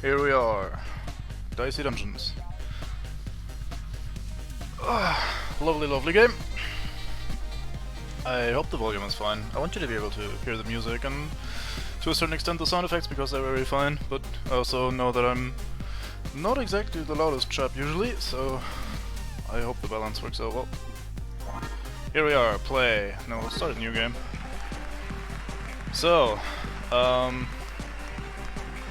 Here we are, Dicey Dungeons. Lovely, lovely game. I hope the volume is fine. I want you to be able to hear the music and to a certain extent the sound effects because they're very fine, but I also know that I'm not exactly the loudest chap usually, so I hope the balance works out well. Here we are, play. No, let's start a new game. So, in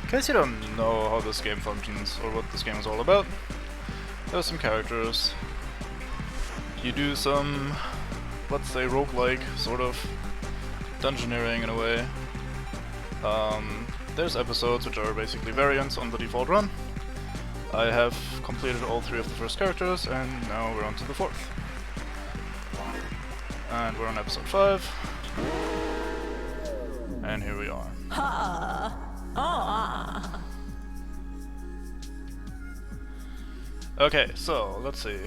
case you don't know how this game functions or what this game is all about, there's some characters. You do some, let's say, roguelike sort of dungeoneering in a way. There's episodes which are basically variants on the default run. I have completed all 3 of the first characters and now we're on to the 4th. And we're on episode 5. And here we are. Okay, so let's see.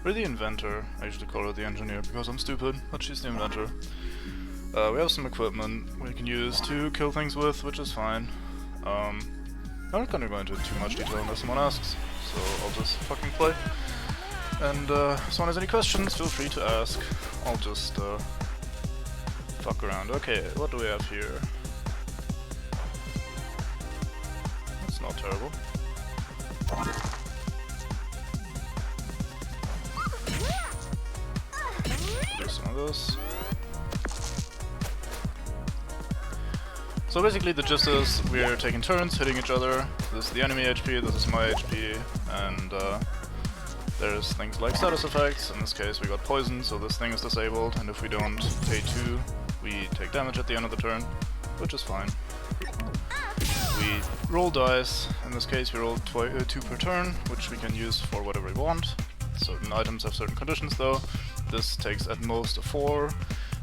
We're the inventor. I usually call her the engineer because I'm stupid, but she's the inventor. We have some equipment we can use to kill things with, which is fine. I'm not gonna go into too much detail unless someone asks, so I'll just fucking play. And if someone has any questions, feel free to ask. I'll just fuck around. Okay, what do we have here? That's not terrible. Do some of this. So basically the gist is we're taking turns hitting each other. This is the enemy HP, this is my HP, and there's things like status effects. In this case we got poison, so this thing is disabled, and if we don't pay 2, we take damage at the end of the turn, which is fine. We roll dice. In this case we roll 2 per turn, which we can use for whatever we want. Certain items have certain conditions though. This takes at most 4.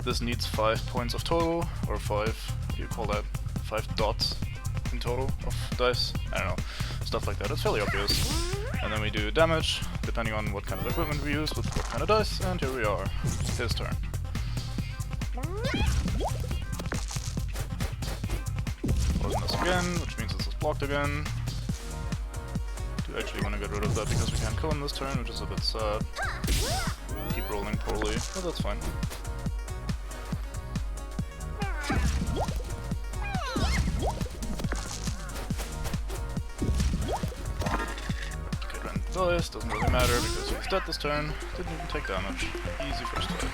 This needs 5 points of total, or 5, what do you call that? 5 dots in total of dice? I don't know, stuff like that. It's fairly obvious. And then we do damage, depending on what kind of equipment we use with what kind of dice, and here we are. His turn. Poison this again, which means this is blocked again. Do actually want to get rid of that because we can't kill him this turn, which is a bit sad. Keep rolling poorly, but that's fine. Dice, doesn't really matter because he's dead this turn, didn't even take damage. Easy first fight.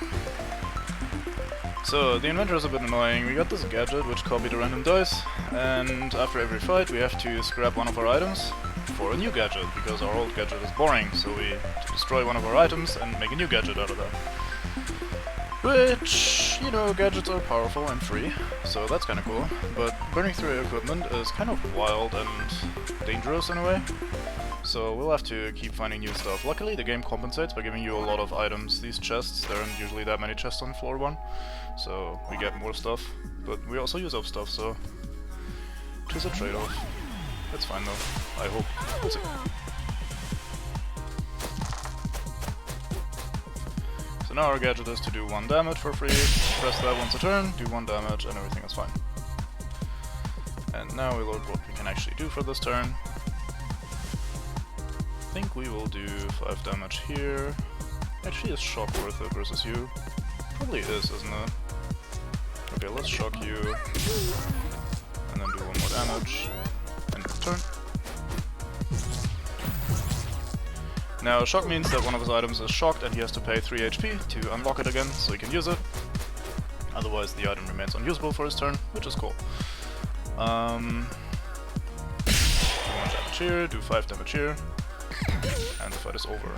So, the inventor is a bit annoying. We got this gadget which copied a random dice, and after every fight we have to scrap one of our items for a new gadget, because our old gadget is boring, so we destroy one of our items and make a new gadget out of that. Which, you know, gadgets are powerful and free, so that's kinda cool, but burning through your equipment is kind of wild and dangerous in a way. So we'll have to keep finding new stuff. Luckily the game compensates by giving you a lot of items. These chests, there aren't usually that many chests on floor 1, so we get more stuff. But we also use up stuff, so it is a trade-off. That's fine though, I hope. We'll see. So now our gadget is to do 1 damage for free. Press that once a turn, do 1 damage, and everything is fine. And now we load what we can actually do for this turn. I think we will do 5 damage here. Actually, is shock worth it versus you? Probably is, isn't it? Okay, let's shock you. And then do 1 more damage. End of the turn. Now, shock means that one of his items is shocked and he has to pay 3 HP to unlock it again, so he can use it. Otherwise, the item remains unusable for his turn, which is cool. Do 1 damage here, do 5 damage here. And the fight is over.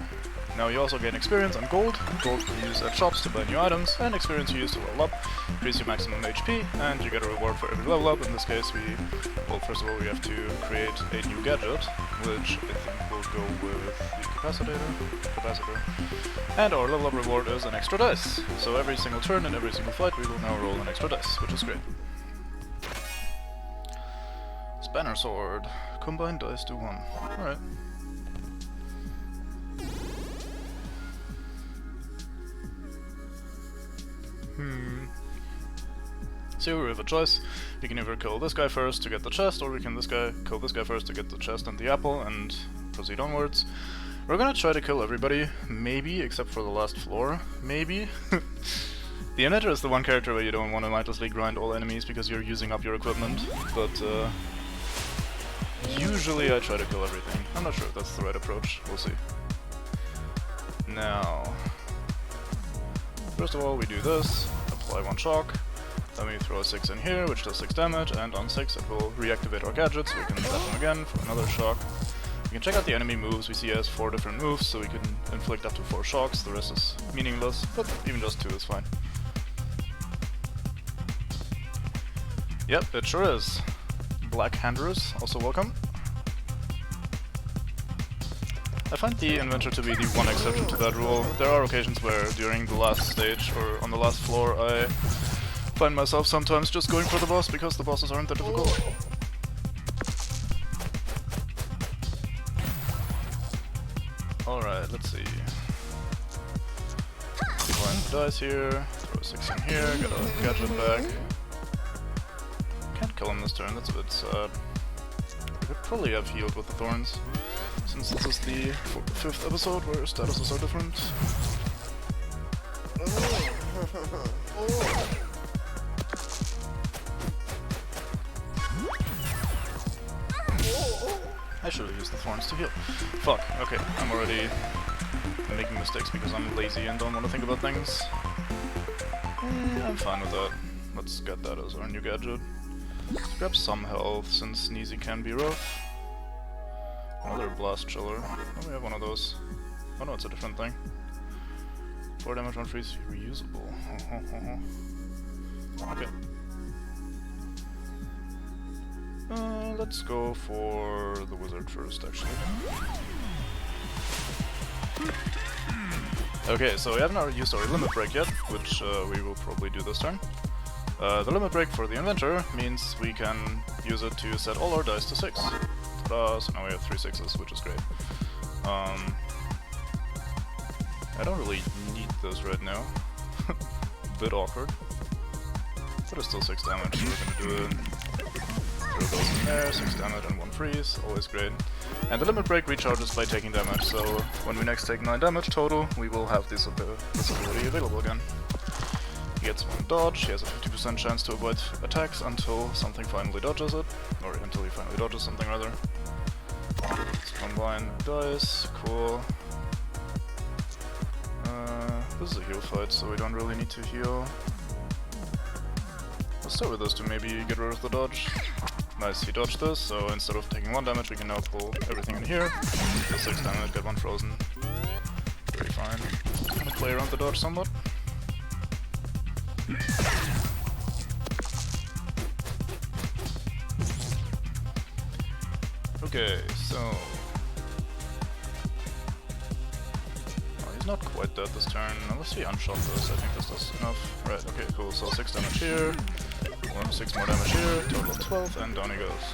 Now you also gain experience and gold. Gold you use at shops to buy new items, and experience you use to level up, increase your maximum HP, and you get a reward for every level up. In this case well, first of all we have to create a new gadget, which I think will go with the capacitor. And our level up reward is an extra dice. So every single turn and every single fight we will now roll an extra dice, which is great. Spanner sword. Combine dice to 1. Alright. So we have a choice. We can either kill this guy first to get the chest, or we can kill this guy first to get the chest and the apple, and proceed onwards. We're gonna try to kill everybody, maybe, except for the last floor, maybe. The Inventor is the one character where you don't want to mindlessly grind all enemies because you're using up your equipment, but usually I try to kill everything. I'm not sure if that's the right approach, we'll see. Now, first of all we do this, apply 1 shock, then we throw a 6 in here, which does 6 damage, and on 6 it will reactivate our gadgets, we can tap them again for another shock. We can check out the enemy moves. We see he has 4 different moves, so we can inflict up to 4 shocks, the rest is meaningless, but even just 2 is fine. Yep, it sure is. Black Handers, also welcome. I find the Inventor to be the one exception to that rule. There are occasions where during the last stage or on the last floor I find myself sometimes just going for the boss because the bosses aren't that difficult. Alright, let's see. Blind the dice here, throw a 6 in here, get a gadget back. Can't kill him this turn, that's a bit sad. I could probably have healed with the thorns, since this is the 5th episode where statuses are different. I should have used the thorns to heal. Fuck, okay, I'm already making mistakes because I'm lazy and don't want to think about things. I'm fine with that. Let's get that as our new gadget. Let's grab some health, since Sneezy can be rough. Another blast chiller. Oh, we have one of those. Oh no, it's a different thing. 4 damage on freeze, reusable. Okay. Let's go for the wizard first, actually. Okay, so we haven't used our limit break yet, which we will probably do this turn. The limit break for the Inventor means we can use it to set all our dice to 6. So now we have 3 6s, which is great. I don't really need this right now. Bit awkward. But it's still 6 damage, so we're gonna do it. Throw those in there, 6 damage and 1 freeze, always great. And the limit break recharges by taking damage, so when we next take 9 damage total, we will have this ability available again. He gets 1 dodge, he has a 50% chance to avoid attacks until something finally dodges it, or until he finally dodges something rather. Let's combine dice, cool. This is a heal fight, so we don't really need to heal. Let's start with this to maybe get rid of the dodge. Nice, he dodged this, so instead of taking 1 damage, we can now pull everything in here. Deal 6 damage, get 1 frozen. Very fine. Gonna play around the dodge somewhat. Okay, so... Oh, he's not quite dead this turn, unless we unshot this, I think this does enough. Right, okay, cool, so 6 damage here, 6 more damage here, total of 12, and down he goes.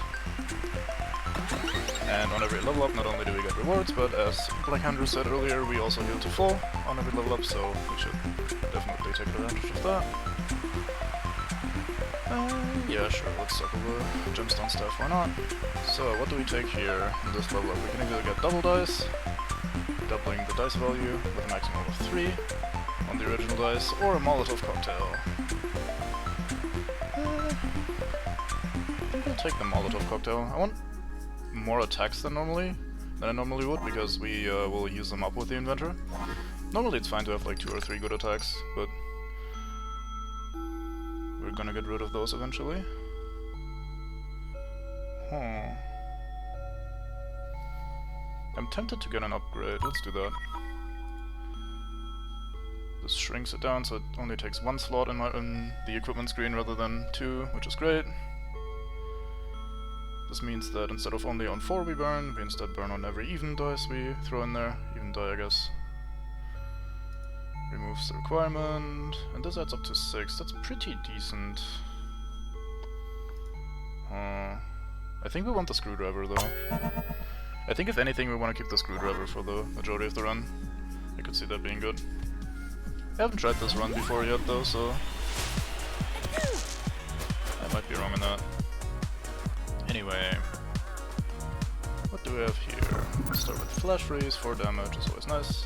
And on every level up, not only do we get rewards, but as Black Andrew said earlier, we also heal to full on every level up, so we should definitely take advantage of that. Yeah, sure, let's tackle the gemstone staff, why not? So, what do we take here in this level up? We can either get double dice, doubling the dice value with a maximum of 3 on the original dice, or a Molotov cocktail. I think I'll take the Molotov cocktail. I want more attacks than I normally would, because we will use them up with the Inventor. Normally it's fine to have like 2 or 3 good attacks, but we're gonna get rid of those eventually. I'm tempted to get an upgrade, let's do that. This shrinks it down so it only takes 1 slot in the equipment screen rather than 2, which is great. This means that instead of only on 4 we instead burn on every even dice we throw in there. Even die, I guess. Removes the requirement, and this adds up to 6. That's pretty decent. I think we want the screwdriver though. I think if anything we want to keep the screwdriver for the majority of the run. I could see that being good. I haven't tried this run before yet though, so be wrong in that. Anyway, what do we have here? Let's start with Flash Freeze, 4 damage, is always nice.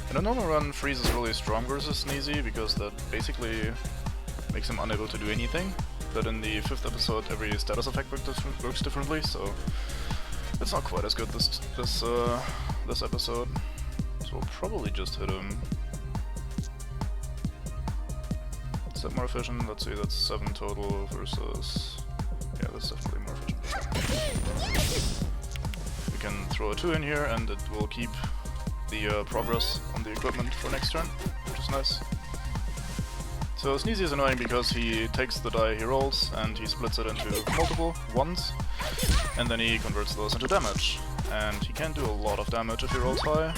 In a normal run, Freeze is really strong versus Sneezy because that basically makes him unable to do anything. But in the 5th episode, every status effect works differently, so it's not quite as good this episode. So we'll probably just hit him. Is that more efficient? Let's see, that's 7 total versus... yeah, that's definitely more efficient. We can throw a 2 in here and it will keep the progress on the equipment for next turn, which is nice. So Sneezy is annoying because he takes the die he rolls and he splits it into multiple ones, and then he converts those into damage. And he can do a lot of damage if he rolls high,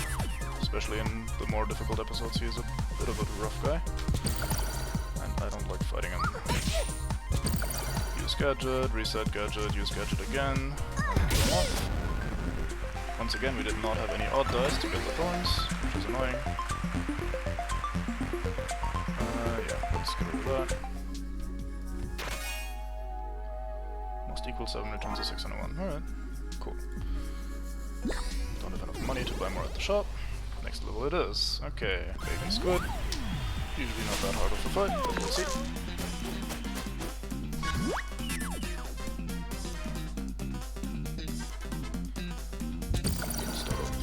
especially in the more difficult episodes. He's a bit of a rough guy, and I don't like fighting him. Use gadget, reset gadget, use gadget again, and kill him off. Once again, we did not have any odd dice to get the thorns, which is annoying. Yeah, let's get rid of that. Must equal 7 returns a 6 and a 1. Alright, cool. Don't have enough money to buy more at the shop. Next level it is. Okay, Bacon Squid. Usually not that hard of a fight, but we'll see.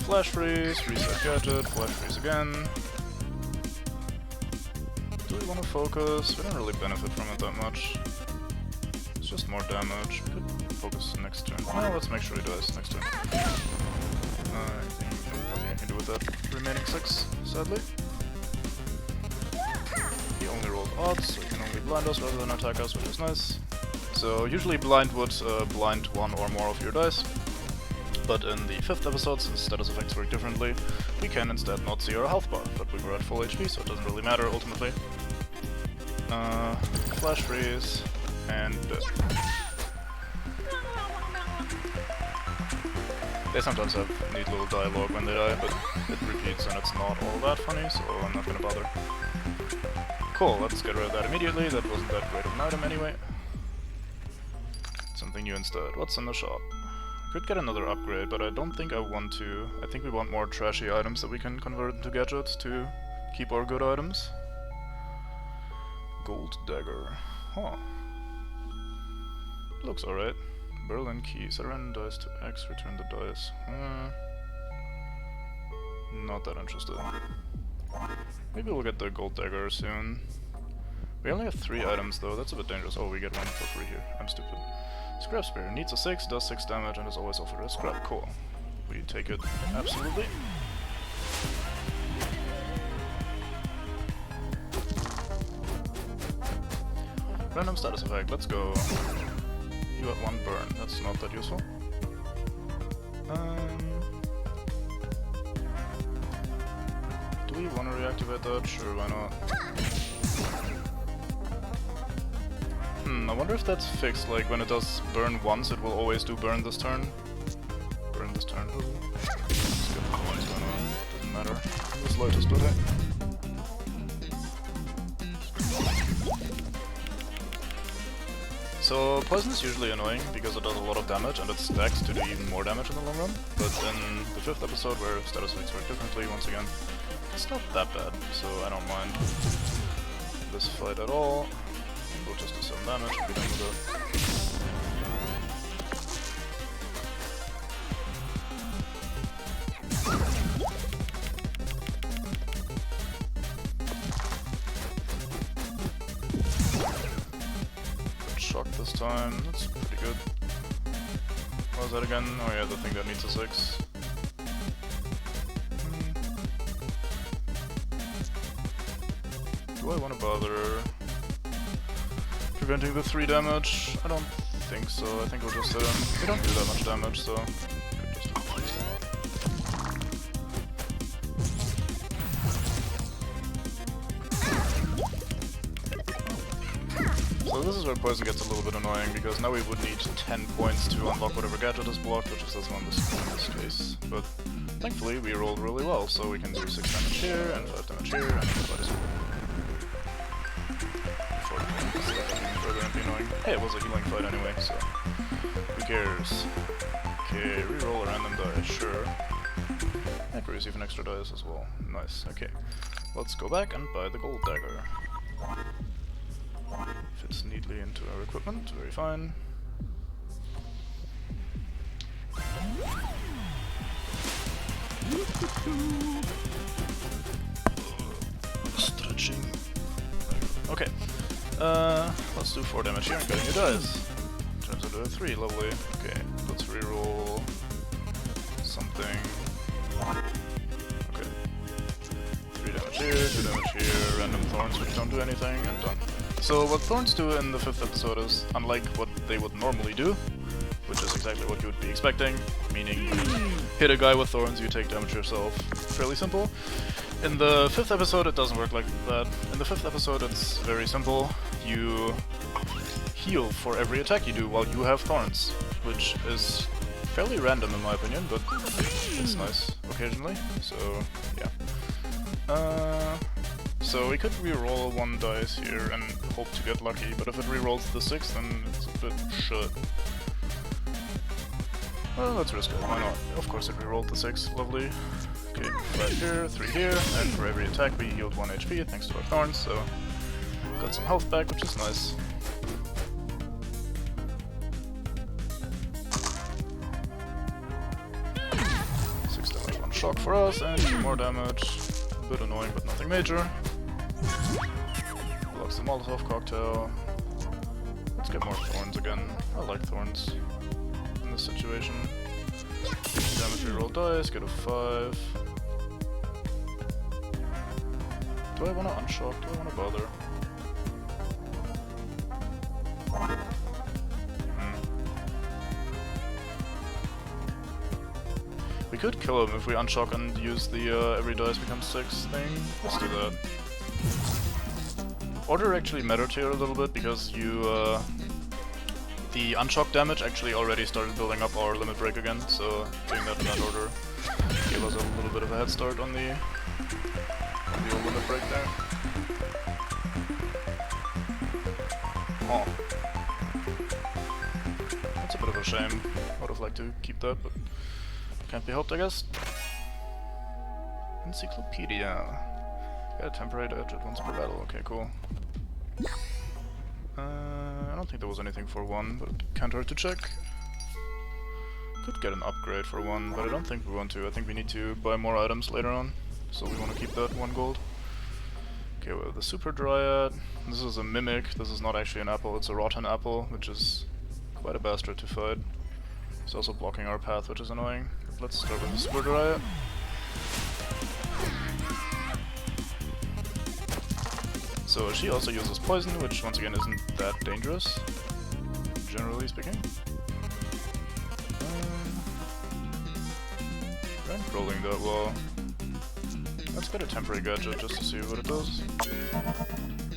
Flash Freeze, reset gadget, Flash Freeze again. Do we want to focus? We don't really benefit from it that much. It's just more damage. We could focus next turn. Oh, let's make sure he dies next turn. Nothing I can do with that remaining 6, sadly. He only rolled odds, so he can only blind us rather than attack us, which is nice. So usually blind would blind 1 or more of your dice. But in the 5th episode, since status effects work differently, we can instead not see our health bar, but we were at full HP, so it doesn't really matter ultimately. Flash Freeze, and they sometimes have neat little dialogue when they die, but it repeats and it's not all that funny, so I'm not gonna bother. Cool, let's get rid of that immediately. That wasn't that great of an item anyway. Something new instead. What's in the shop? Could get another upgrade, but I don't think I want to. I think we want more trashy items that we can convert into gadgets to keep our good items. Gold dagger. Huh. Looks alright. Berlin key. Surrender dice to X, return the dice. Not that interested. Maybe we'll get the gold dagger soon. We only have 3 items though, that's a bit dangerous. Oh, we get one for free here. I'm stupid. Scrap Spear. Needs a 6, does 6 damage, and is always offered as scrap. Cool. We take it, absolutely. Random status effect, let's go. You got 1 burn, that's not that useful. Do we want to reactivate that? Sure, why not? I wonder if that's fixed, like when it does burn once, it will always do burn this turn. Burn this turn. Let's get the points, why not? Doesn't matter. The slightest bit. So poison is usually annoying because it does a lot of damage and it stacks to do even more damage in the long run. But in the 5th episode where status effects work differently, once again, it's not that bad, so I don't mind this fight at all. We'll just do some damage and be done with it. Good shock this time, that's pretty good. What was that again? Oh yeah, the thing that needs a 6. Do I want to bother preventing the 3 damage? I don't think so. I think we'll just hit him. We don't do that much damage, so could just So this is where poison gets a little bit annoying, because now we would need 10 points to unlock whatever gadget is blocked, which is this one in this case. But thankfully we rolled really well, so we can do 6 damage here and 5 damage here, and the fight is over. annoying. Hey, it was a healing fight anyway, so who cares? Okay, reroll a random die, sure. And we receive an extra dice as well. Nice, okay. Let's go back and buy the gold dagger. Fits neatly into our equipment, very fine. Stretching. Okay. Let's do 4 damage here and get a new dice. Turns into a 3, lovely. Okay, let's reroll something. Okay. 3 damage here, 2 damage here, random thorns which don't do anything, and done. So what thorns do in the 5th episode is, unlike what they would normally do, which is exactly what you would be expecting, meaning you hit a guy with thorns, you take damage yourself. Fairly simple. In the 5th episode it doesn't work like that. In the 5th episode it's very simple. You heal for every attack you do while you have thorns, which is fairly random in my opinion, but it's nice occasionally, so yeah. So we could reroll 1 dice here and hope to get lucky, but if it rerolls the 6th then it's a bit shit. Well, let's risk it, why not? Of course it rerolled the 6, lovely. Okay, 5 here, 3 here, and for every attack we healed 1 HP thanks to our thorns, so got some health back, which is nice. Shock for us, and 2 more damage. A bit annoying, but nothing major. Blocks the Molotov cocktail. Let's get more thorns again. I like thorns in this situation. Damage reroll dice, get a 5. Do I want to unshock? Do I want to bother? We could kill him if we unshock and use the every dice becomes 6 thing. Let's do that. Order actually mattered here a little bit because you the unshock damage actually already started building up our limit break again, so doing that in that order gave us a little bit of a head start on the old limit break there. Oh. That's a bit of a shame. Would have liked to keep that, but can't be helped, I guess. Encyclopedia. Get a temporary edge at once per battle. Okay, cool. I don't think there was anything for 1, but it can't hurt to check. Could get an upgrade for 1, but I don't think we want to. I think we need to buy more items later on, so we want to keep that 1 gold. Okay, we have the Super Dryad. This is a mimic. This is not actually an apple, it's a rotten apple, which is quite a bastard to fight. It's also blocking our path, which is annoying. Let's start with the Super Dryad. So she also uses poison, which once again isn't that dangerous, generally speaking. Rank rolling that well. Let's get a temporary gadget just to see what it does.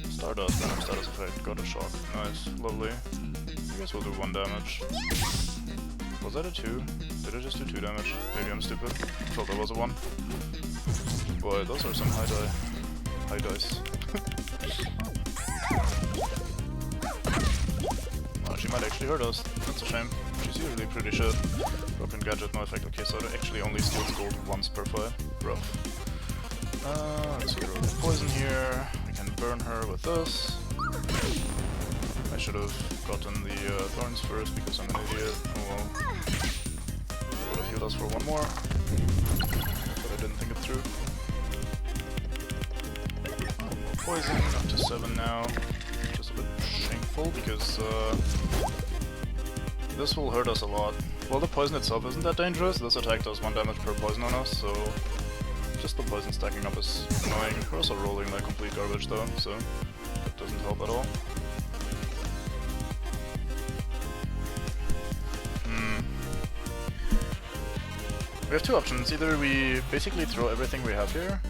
Stardust, random status effect, got a shock. Nice, lovely. I guess we'll do 1 damage. Was that a 2? Did I just do 2 damage? Maybe I'm stupid. I thought that was a 1. Boy, those are some high dice. Oh, she might actually hurt us. That's a shame. She's usually pretty shit. Broken gadget, no effect. Okay, so it actually only steals gold once per fight. Rough. Let's get rid of the poison here. We can burn her with this. I should have gotten the thorns first because I'm an idiot. Oh well. It would have healed us for 1 more. But I didn't think it through. Poison, up to 7 now. Just a bit shameful because this will hurt us a lot. Well, the poison itself isn't that dangerous. This attack does 1 damage per poison on us, so just the poison stacking up is annoying. We're also rolling like complete garbage though, so that doesn't help at all. We have 2 options. Either we basically throw everything we have here.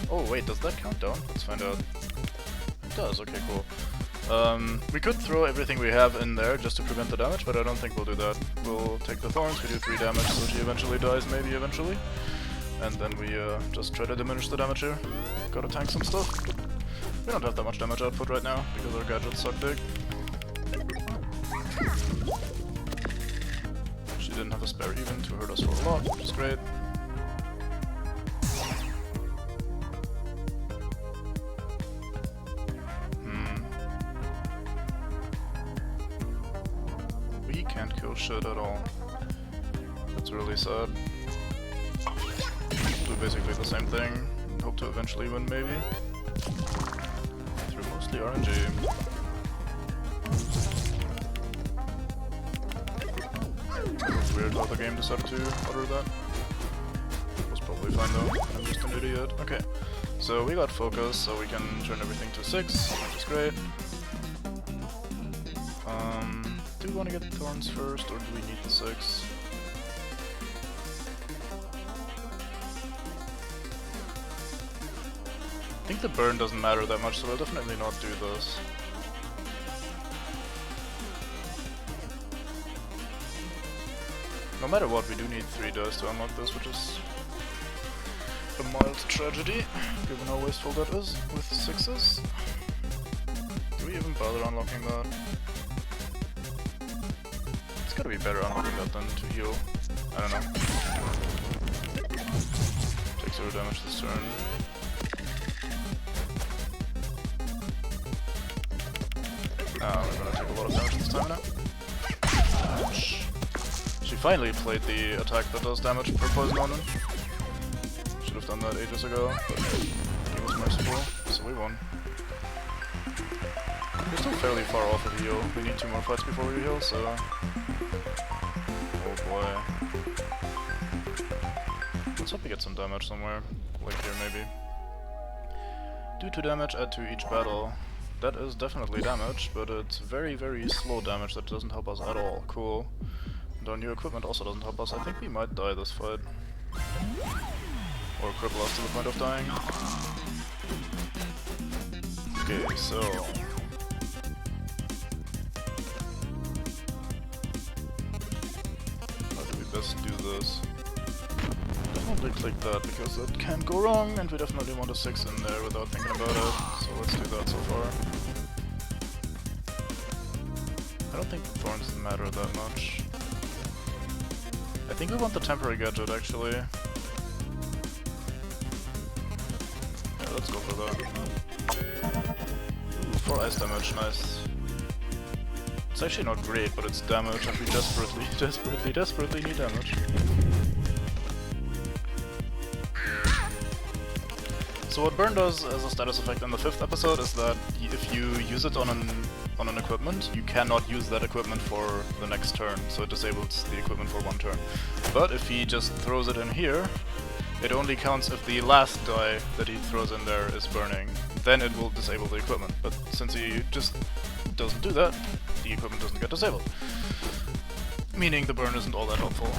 Oh wait, does that count down? Let's find out. It does, okay, cool. We could throw everything we have in there just to prevent the damage, but I don't think we'll do that. We'll take the thorns, we do 3 damage so she eventually dies, maybe eventually. And then we just try to diminish the damage here. Gotta tank some stuff. We don't have that much damage output right now, because our gadgets suck dick. spare even to hurt us for a lot, which is great. We can't kill shit at all. That's really sad. Do basically the same thing, and hope to eventually win maybe. Through mostly RNG. It was weird how the game decided to order that. It was probably fine though, I'm just an idiot. Okay, so we got focus, so we can turn everything to 6, which is great. Do we want to get the thorns first, or do we need the 6? I think the burn doesn't matter that much, so we'll definitely not do this. No matter what, we do need 3 dice to unlock this, which is a mild tragedy, given how wasteful that is with 6s. Do we even bother unlocking that? It's gotta be better unlocking that than to heal. I don't know. Take 0 damage this turn. Oh, we're gonna take a lot of damage this time now. Ouch. She finally played the attack that does damage per poison on him. Should have done that ages ago, but he was merciful, so we won. We're still fairly far off of heal. We need 2 more fights before we heal, so... Oh boy. Let's hope we get some damage somewhere. Like here, maybe. Do 2 damage, add 2 each battle. That is definitely damage, but it's very, very slow damage that doesn't help us at all. Cool. And our new equipment also doesn't help us. I think we might die this fight. Or cripple us to the point of dying. Okay, so... how do we best do this? Definitely click that, because that can go wrong, and we definitely want a 6 in there without thinking about it, so let's do that so far. I don't think the thorns matter that much. I think we want the temporary gadget, actually. Yeah, let's go for that. Ooh, 4 ice damage, nice. It's actually not great, but it's damage, and we desperately need damage. So what burn does as a status effect in the 5th episode is that if you use it on an equipment, you cannot use that equipment for the next turn, so it disables the equipment for 1 turn. But if he just throws it in here, it only counts if the last die that he throws in there is burning. Then it will disable the equipment, but since he just doesn't do that, the equipment doesn't get disabled. Meaning the burn isn't all that helpful.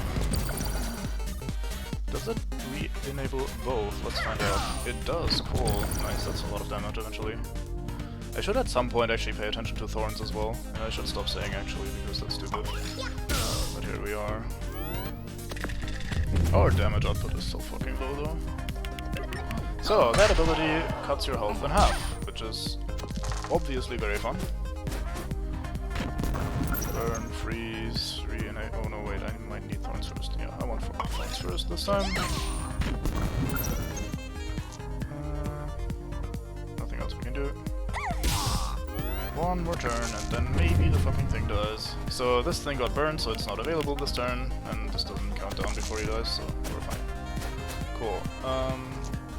Does it re-enable both? Let's find out. It does, cool. Nice, that's a lot of damage eventually. I should at some point actually pay attention to thorns as well. And I should stop saying actually, because that's stupid. But here we are. Our damage output is so fucking low though. So, that ability cuts your health in half, which is obviously very fun. Burn, freeze, re-enable. Oh no, wait, I might need thorns first. Yeah, I want thorns first this time. Nothing else we can do. 1 more turn, and then maybe the fucking thing dies. So this thing got burned, so it's not available this turn, and this doesn't count down before he dies, so we're fine. Cool.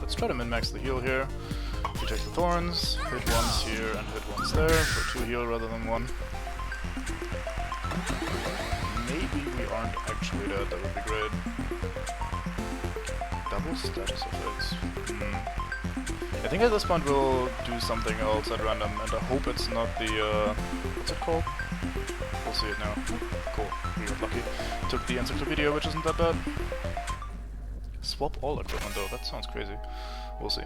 Let's try to min-max the heal here. We take the thorns, hit once here and hit once there for 2 heal rather than 1. Maybe we aren't actually dead, that would be great. Double status effects. I think at this point we'll do something else at random, and I hope it's not the, what's it called? We'll see it now. Cool, we got lucky. Took the encyclopedia, which isn't that bad. Swap all equipment though, that sounds crazy. We'll see.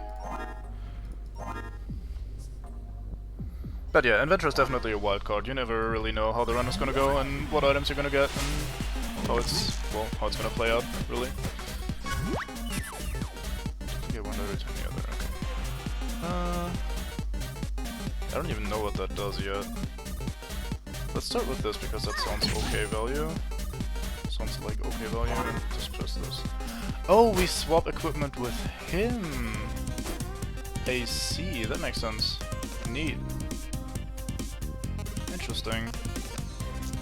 But yeah, Inventor is definitely a wild card. You never really know how the run is gonna go and what items you're gonna get and how it's, well, how it's gonna play out, really. Okay, one to return the other, okay. I don't even know what that does yet. Let's start with this because that sounds okay value. Sounds just like okay value and just press this. Oh, we swap equipment with him! I see, that makes sense. Neat. Interesting.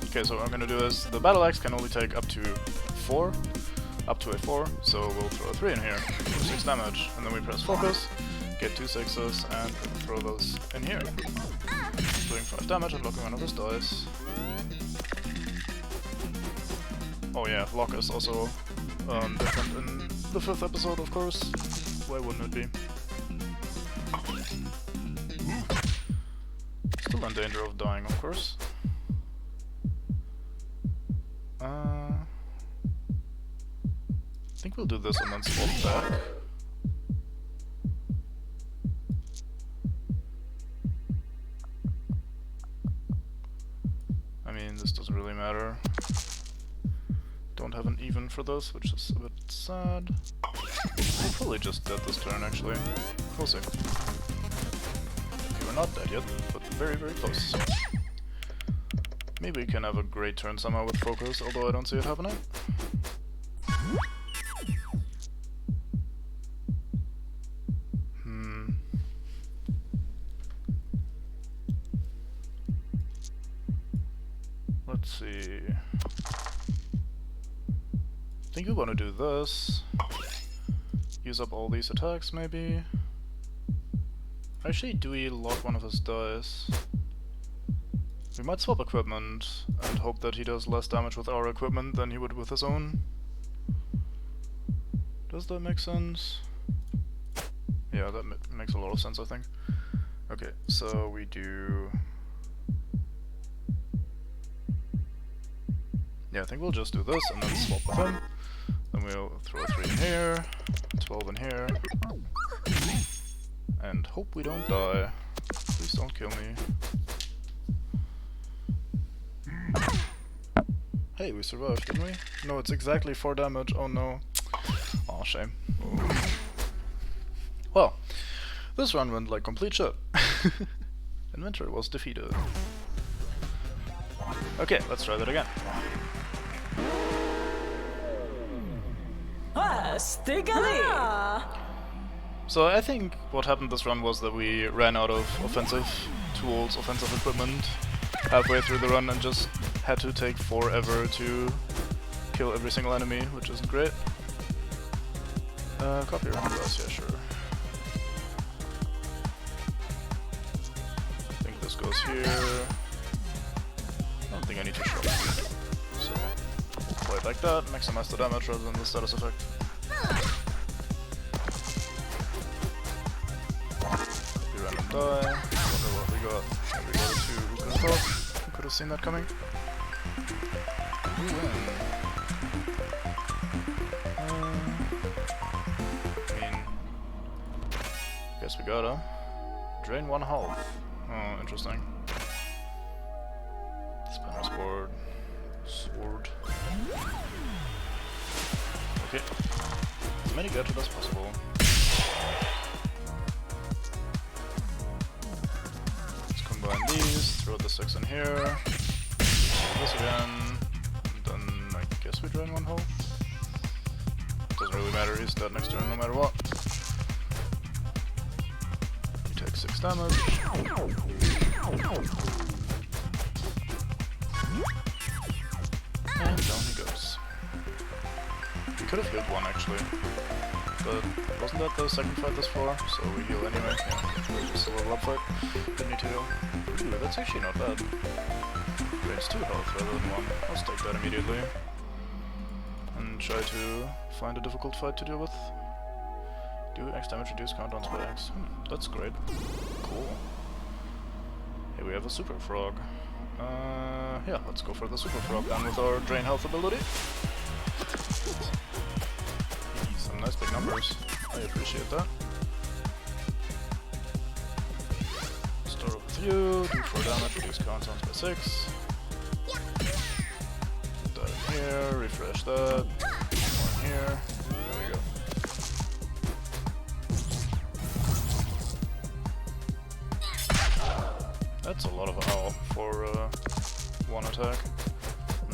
Okay, so what I'm gonna do is, the battle axe can only take up to a 4, so we'll throw a 3 in here for 6 damage, and then we press focus, get 2 6s, and throw those in here. Doing 5 damage and blocking one of his dice. Oh yeah, lock is also different in the 5th episode, of course. Why wouldn't it be? Still in danger of dying, of course. I think we'll do this and then swap back. I mean, this doesn't really matter. Don't have an even for this, which is a bit sad. We're probably just dead this turn, actually. We'll see. Okay, we're not dead yet, but very, very close. Maybe we can have a great turn somehow with focus, although I don't see it happening. Let's see. I think we want to do this. Use up all these attacks, maybe. Actually, do we lock one of his dice? We might swap equipment and hope that he does less damage with our equipment than he would with his own. Does that make sense? Yeah, that makes a lot of sense, I think. Okay, so we do... Yeah, I think we'll just do this and then swap with him. Then we'll throw a 3 in here, 12 in here, and hope we don't die. Please don't kill me. Hey, we survived, didn't we? No, it's exactly 4 damage, oh no. Aw, shame. Well, this run went like complete shit. Inventory was defeated. Okay, let's try that again. So I think what happened this run was that we ran out of offensive tools, offensive equipment halfway through the run and just had to take forever to kill every single enemy, which isn't great. Copy random dice, yeah, sure. I think this goes here. I don't think I need to show it. So, we'll play it like that, maximize the damage rather than the status effect. Copy random die, wonder what we got. And we got a 2, who could have thought? Who could have seen that coming? Who win? Guess we gotta drain 1 health. Oh, interesting. Spinner's board. Sword. Okay. As many gadgets as possible. Let's combine these, throw the 6 in here. This again. And then I guess we drain 1 health. Doesn't really matter, he's dead next turn no matter what. 6 damage. And down he goes. We could have healed 1 actually. But wasn't that the second fight this floor? So we heal anyway. Yeah, it was just a level up fight. Didn't need to heal. Ooh, that's actually not bad. Drains 2 health rather than 1. Let's take that immediately. And try to find a difficult fight to deal with. Do X damage reduce countdowns by X. That's great. Cool. Here we have a super frog. Yeah, let's go for the super frog then with our drain health ability. Some nice big numbers. I appreciate that. Start with you, do 4 damage, reduce countdowns by 6. Put that in here, refresh that. 1 here. There we go. That's a lot of owl for 1 attack.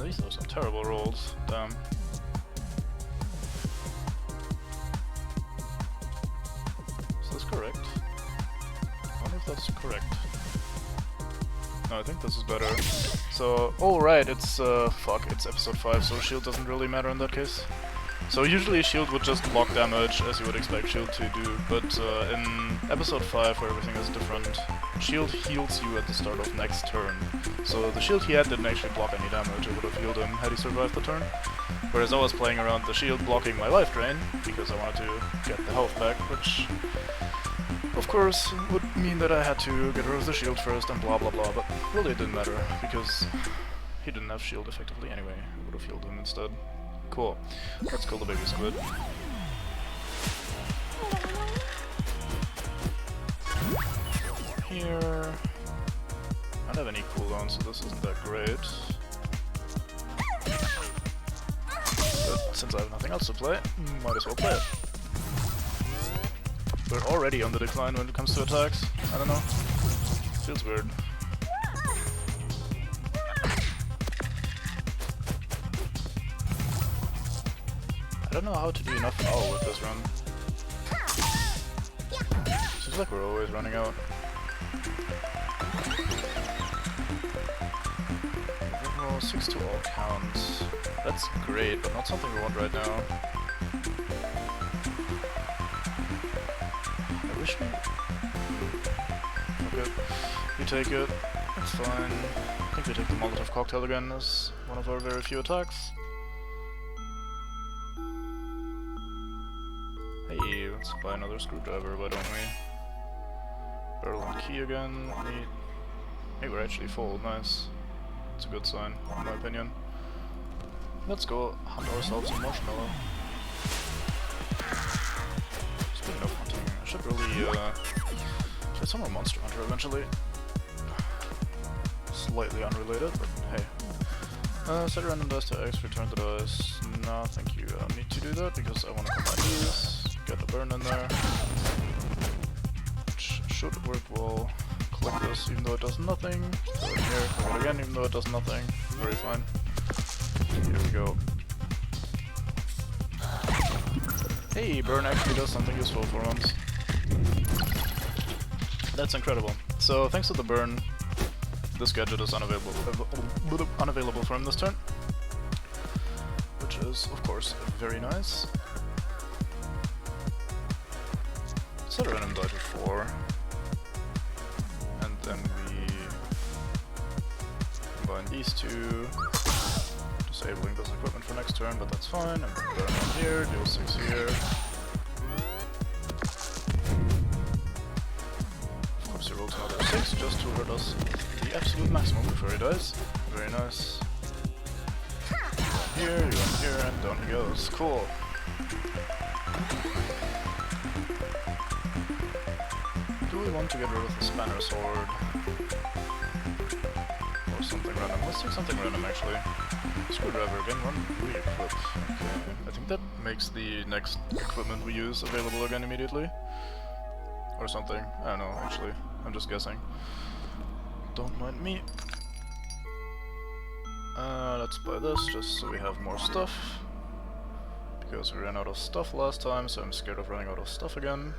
These are some terrible rolls. Damn. Is this correct? I wonder if that's correct. No, I think this is better. So, oh right, it's fuck, it's episode 5, so shield doesn't really matter in that case. So usually shield would just block damage, as you would expect shield to do, but in episode 5, where everything is different, shield heals you at the start of next turn. So the shield he had didn't actually block any damage, it would have healed him had he survived the turn. Whereas I was playing around the shield blocking my life drain, because I wanted to get the health back, which of course would mean that I had to get rid of the shield first and blah blah blah, but really it didn't matter, because he didn't have shield effectively anyway, I would have healed him instead. Cool. Let's kill the baby squid. Here. I don't have any cooldowns, so this isn't that great. But since I have nothing else to play, might as well play it. We're already on the decline when it comes to attacks. I don't know. Feels weird. I don't know how to do enough owl with this run. Seems like we're always running out. Well, 6 to all counts. That's great, but not something we want right now. I wish we... Okay, we take it. That's fine. I think we take the Molotov cocktail again as one of our very few attacks. Hey, let's buy another screwdriver, why don't we? Barrel and key again, neat. Hey, we're actually full, nice. It's a good sign, in my opinion. Let's go hunt ourselves a marshmallow. Speaking of hunting, I should really play some more Monster Hunter eventually. Slightly unrelated, but hey. Set random dice to X, return the dice. No, thank you. I don't need to do that because I want to combine these. Get the burn in there. Which should work well. Click this even though it does nothing. Throw it in here. Click it again even though it does nothing. Very fine. Here we go. Hey, burn actually does something useful for once. That's incredible. So thanks to the burn, this gadget is unavailable for him this turn. Which is, of course, very nice. Set a random die to 4. And then we combine these two, disabling this equipment for next turn, but that's fine. And burn on here, deal 6 here. Of course he rolls another 6 just to hurt us the absolute maximum before he dies. Very nice. Here, you go here, and down he goes. Cool. Do we want to get rid of the spanner sword? Or something random? Let's take something random actually. Screwdriver again, run re-equip. Okay. I think that makes the next equipment we use available again immediately. Or something. I don't know actually. I'm just guessing. Don't mind me. Let's buy this just so we have more stuff. Because we ran out of stuff last time, so I'm scared of running out of stuff again.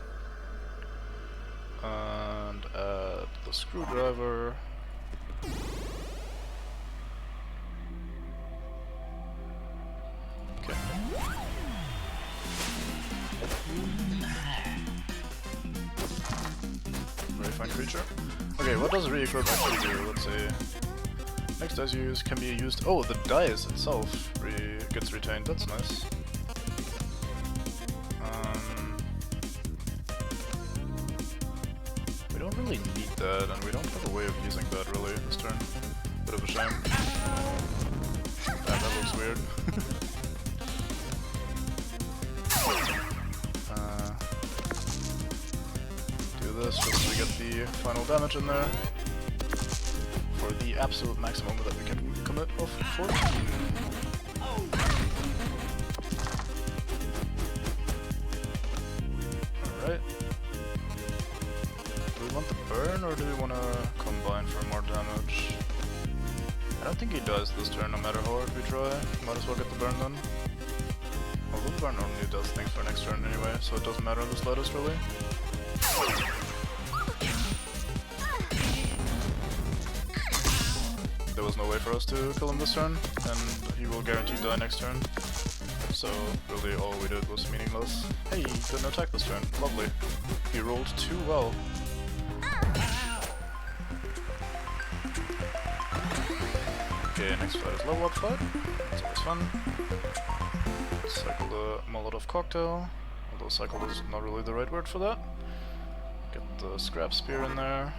And add the screwdriver. Okay. Very fine creature. Okay, what does re-equip actually do? Let's see. Next dice you use can be used. Oh, the dice itself gets retained. That's nice. We don't really need that, and we don't have a way of using that really this turn. Bit of a shame. That looks weird. Do this just to get the final damage in there. For the absolute maximum that we can commit of 14. Alright. Do we want the burn or do we want to combine for more damage? I don't think he dies this turn no matter how hard we try. Might as well get the burn done. Although the burn only does things for next turn anyway, so it doesn't matter in the slightest really. There was no way for us to kill him this turn, and he will guaranteed die next turn. So really all we did was meaningless. Hey, he couldn't attack this turn. Lovely. He rolled too well. Okay, next fight is level up fight. That's always fun. Cycle the Molotov cocktail, although cycle is not really the right word for that. Get the scrap spear in there,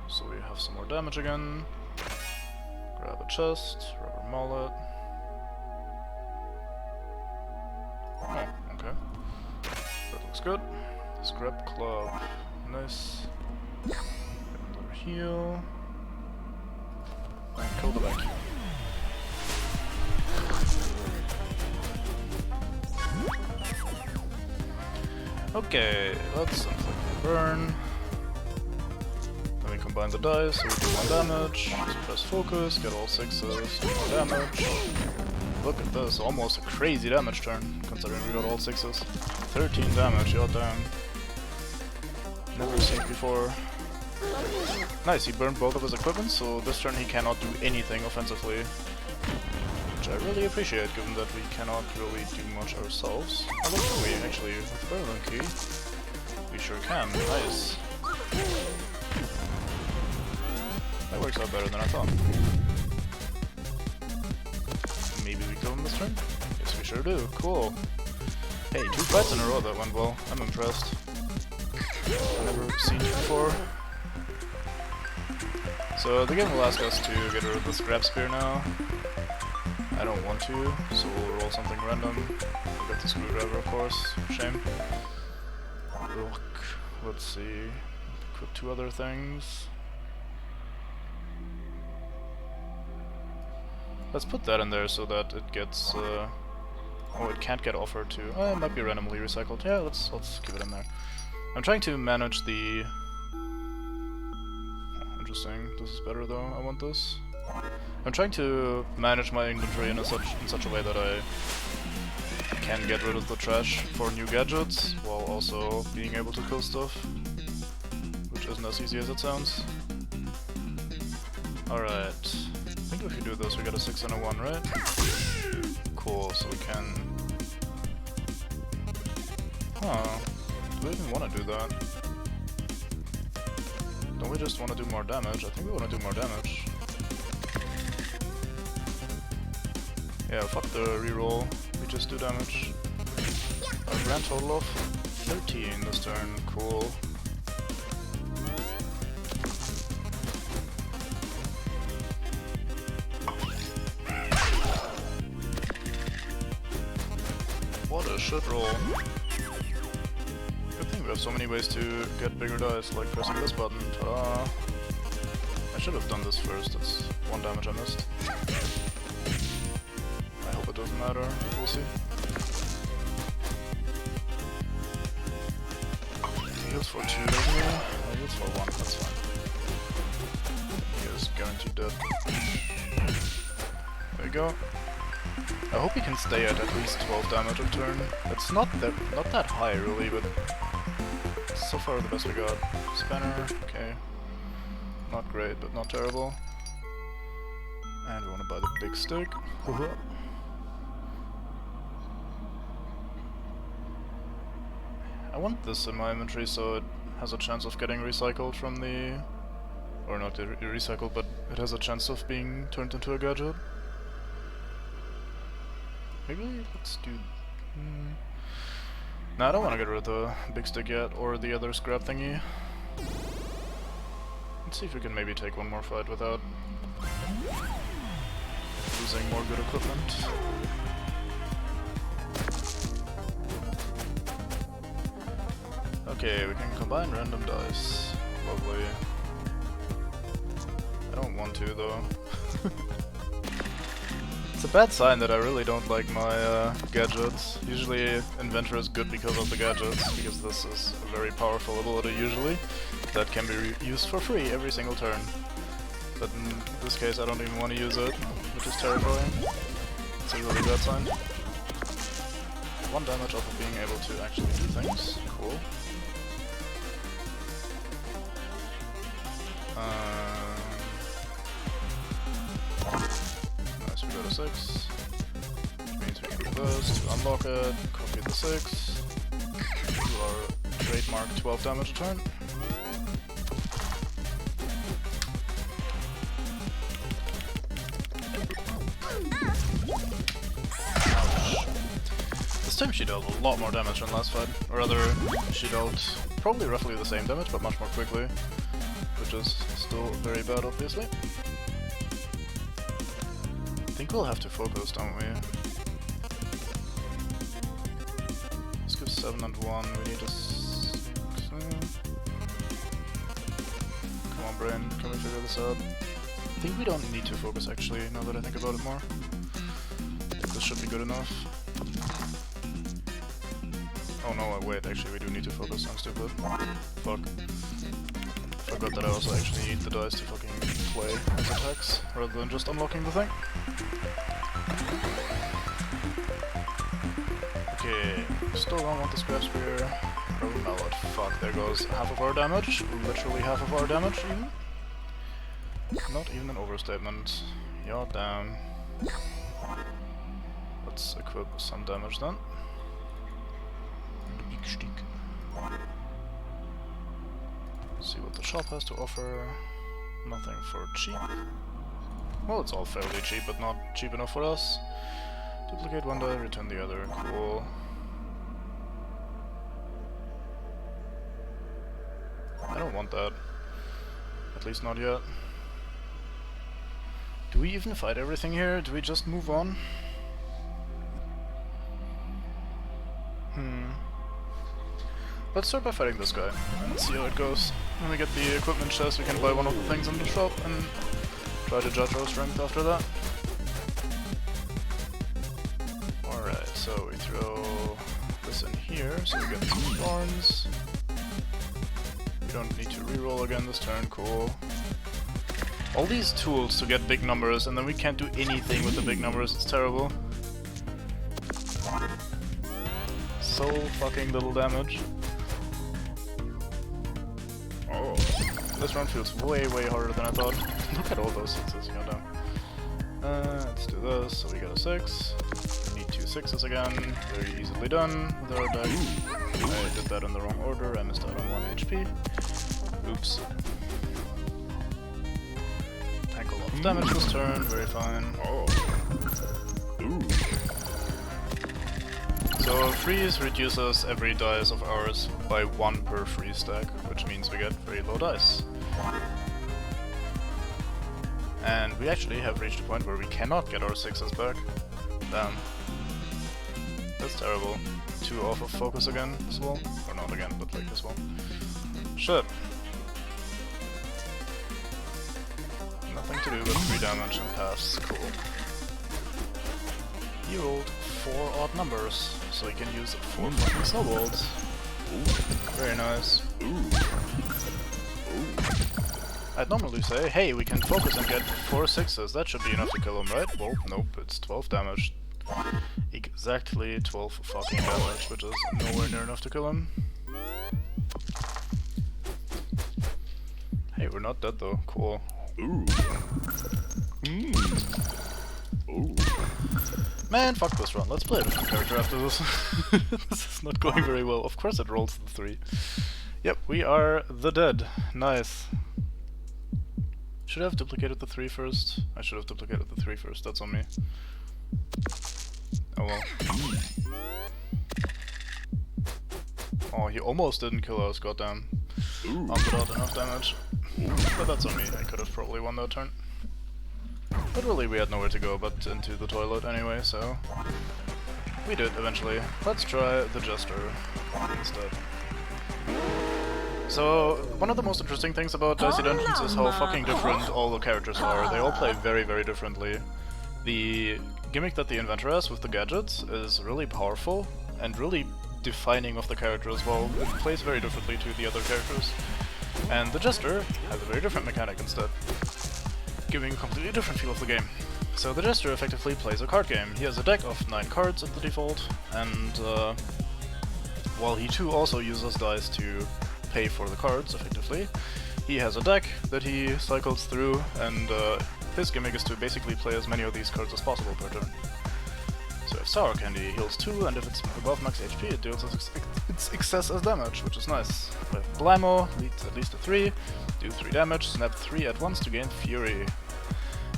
so we have some more damage again. Grab a chest, rubber mallet. Oh, okay. That looks good. Scrap club. Nice. Get another heal. And kill the vacuum. Okay, let's inflict the burn. Then we combine the dice, so we do 1 damage, press focus, get all 6s, do more damage. Look at this, almost a crazy damage turn, considering we got all 6s. 13 damage, god damn. Never seen it before. Nice, he burned both of his equipment, so this turn he cannot do anything offensively. Which I really appreciate, given that we cannot really do much ourselves. Although we actually, with the Berlin key, we sure can. Nice. That works out better than I thought. Maybe we kill him this turn? Yes, we sure do. Cool. Hey, 2 fights in a row that went well. I'm impressed. I've never seen it before. So the game will ask us to get rid of the scrap spear now. I don't want to, so we'll roll something random. We'll get the screwdriver, of course. Shame. Look, let's see. Equip 2 other things. Let's put that in there so that it gets. Oh, it can't get offered to. It might be randomly recycled. Yeah, let's keep it in there. I'm trying to manage the. Interesting. This is better though. I want this. I'm trying to manage my inventory in such a way that I can get rid of the trash for new gadgets, while also being able to kill stuff, which isn't as easy as it sounds. Alright, I think if you do this we get a 6 and a 1, right? Cool, so we can... Huh, do we even want to do that? Don't we just want to do more damage? I think we want to do more damage. Yeah, fuck the reroll, we just do damage. A grand total of 13 this turn, cool. What a shit roll. Good thing we have so many ways to get bigger dice, like pressing this button. Ta-da! I should have done this first, that's 1 damage I missed. It doesn't matter, we'll see. He heals for 2, doesn't he? He heals for 1, that's fine. He is guaranteed dead. There we go. I hope he can stay at least 12 damage a turn. It's not that high really, but so far the best we got. Spanner, okay. Not great, but not terrible. And we want to buy the big stick. I want this in my inventory so it has a chance of getting recycled from the... or not recycled, but it has a chance of being turned into a gadget. Maybe let's do... Nah, I don't want to get rid of the big stick yet, or the other scrap thingy. Let's see if we can maybe take 1 more fight without losing more good equipment. Okay, we can combine random dice. Lovely. I don't want to though. It's a bad sign that I really don't like my gadgets. Usually Inventor is good because of the gadgets, because this is a very powerful ability usually that can be used for free every single turn. but in this case I don't even want to use it, which is terrifying. It's a really bad sign. 1 damage off of being able to actually do things. Cool. Nice, we got a 6. Which means we can do this to unlock it, copy the 6. Do our trademark 12 damage a turn. This time she dealt a lot more damage than last fight, or rather, she dealt probably roughly the same damage, but much more quickly, which is still very bad, obviously. I think we'll have to focus, don't we? Let's go 7 and 1, we need to... Come on, brain, can we figure this out? I think we don't need to focus, actually, now that I think about it more. I think this should be good enough. Oh no, wait, actually we do need to focus, I'm stupid. Fuck. Forgot that I also actually need the dice to fucking play as attacks, rather than just unlocking the thing. Okay, still don't want the scrap spear. Oh no, what? Fuck, there goes half of our damage. Literally half of our damage, even. Not even an overstatement. Yeah, damn. Let's equip some damage then. See what the shop has to offer. Nothing for cheap. Well, it's all fairly cheap, but not cheap enough for us. Duplicate one die, return the other. Cool. I don't want that. At least not yet. Do we even fight everything here? Do we just move on? Let's start by fighting this guy, and see how it goes. When we get the equipment chest, we can buy one of the things in the shop, and try to judge our strength after that. Alright, so we throw this in here, so we get some thorns. We don't need to reroll again this turn, cool. All these tools to get big numbers, and then we can't do anything with the big numbers, it's terrible. So fucking little damage. Oh, this run feels way harder than I thought. Look at all those 6s, goddamn. Let's do this, so we got a 6. We need 2 6s again, very easily done with our deck. I did that in the wrong order, I missed out on 1 HP. Oops. Tank a lot of damage this turn, very fine. Oh. So freeze reduces every dice of ours by 1 per freeze stack, which means we get very low dice. And we actually have reached a point where we cannot get our 6s back. Damn. That's terrible. 2 off of focus again as well. Or not again, but like as well. Shit. Nothing to do but 3 damage and pass. Cool. He rolled 4 odd numbers, so he can use 4 fucking snowballs. Ooh. Very nice. Ooh. I'd normally say, hey, we can focus and get 4 6s, that should be enough to kill him, right? Well, nope, it's 12 damage. Exactly 12 fucking damage, which is nowhere near enough to kill him. Hey, we're not dead though, cool. Ooh. Ooh. Man, fuck this run. Let's play a different character after this. This is not going very well. Of course it rolls the 3. Yep, we are the dead. Nice. Should I have duplicated the 3 first? I should have duplicated the 3 first. That's on me. Oh well. Oh, he almost didn't kill us, goddamn. Not without enough damage. But that's on me. I could have probably won that turn. But really, we had nowhere to go but into the toilet anyway, so... we did, eventually. Let's try the Jester instead. So, one of the most interesting things about Dicey Dungeons is how fucking different all the characters are. They all play very differently. The gimmick that the inventor has with the gadgets is really powerful, and really defining of the character as well. It plays very differently to the other characters. And the Jester has a very different mechanic instead. giving a completely different feel of the game. So the Jester effectively plays a card game. He has a deck of 9 cards at the default, and while he too also uses dice to pay for the cards, effectively, he has a deck that he cycles through, and his gimmick is to basically play as many of these cards as possible per turn. So if Sour Candy heals 2, and if it's above max HP, it deals its excess as damage, which is nice. With Blammo, leads at least to 3, do 3 damage, snap 3 at once to gain Fury.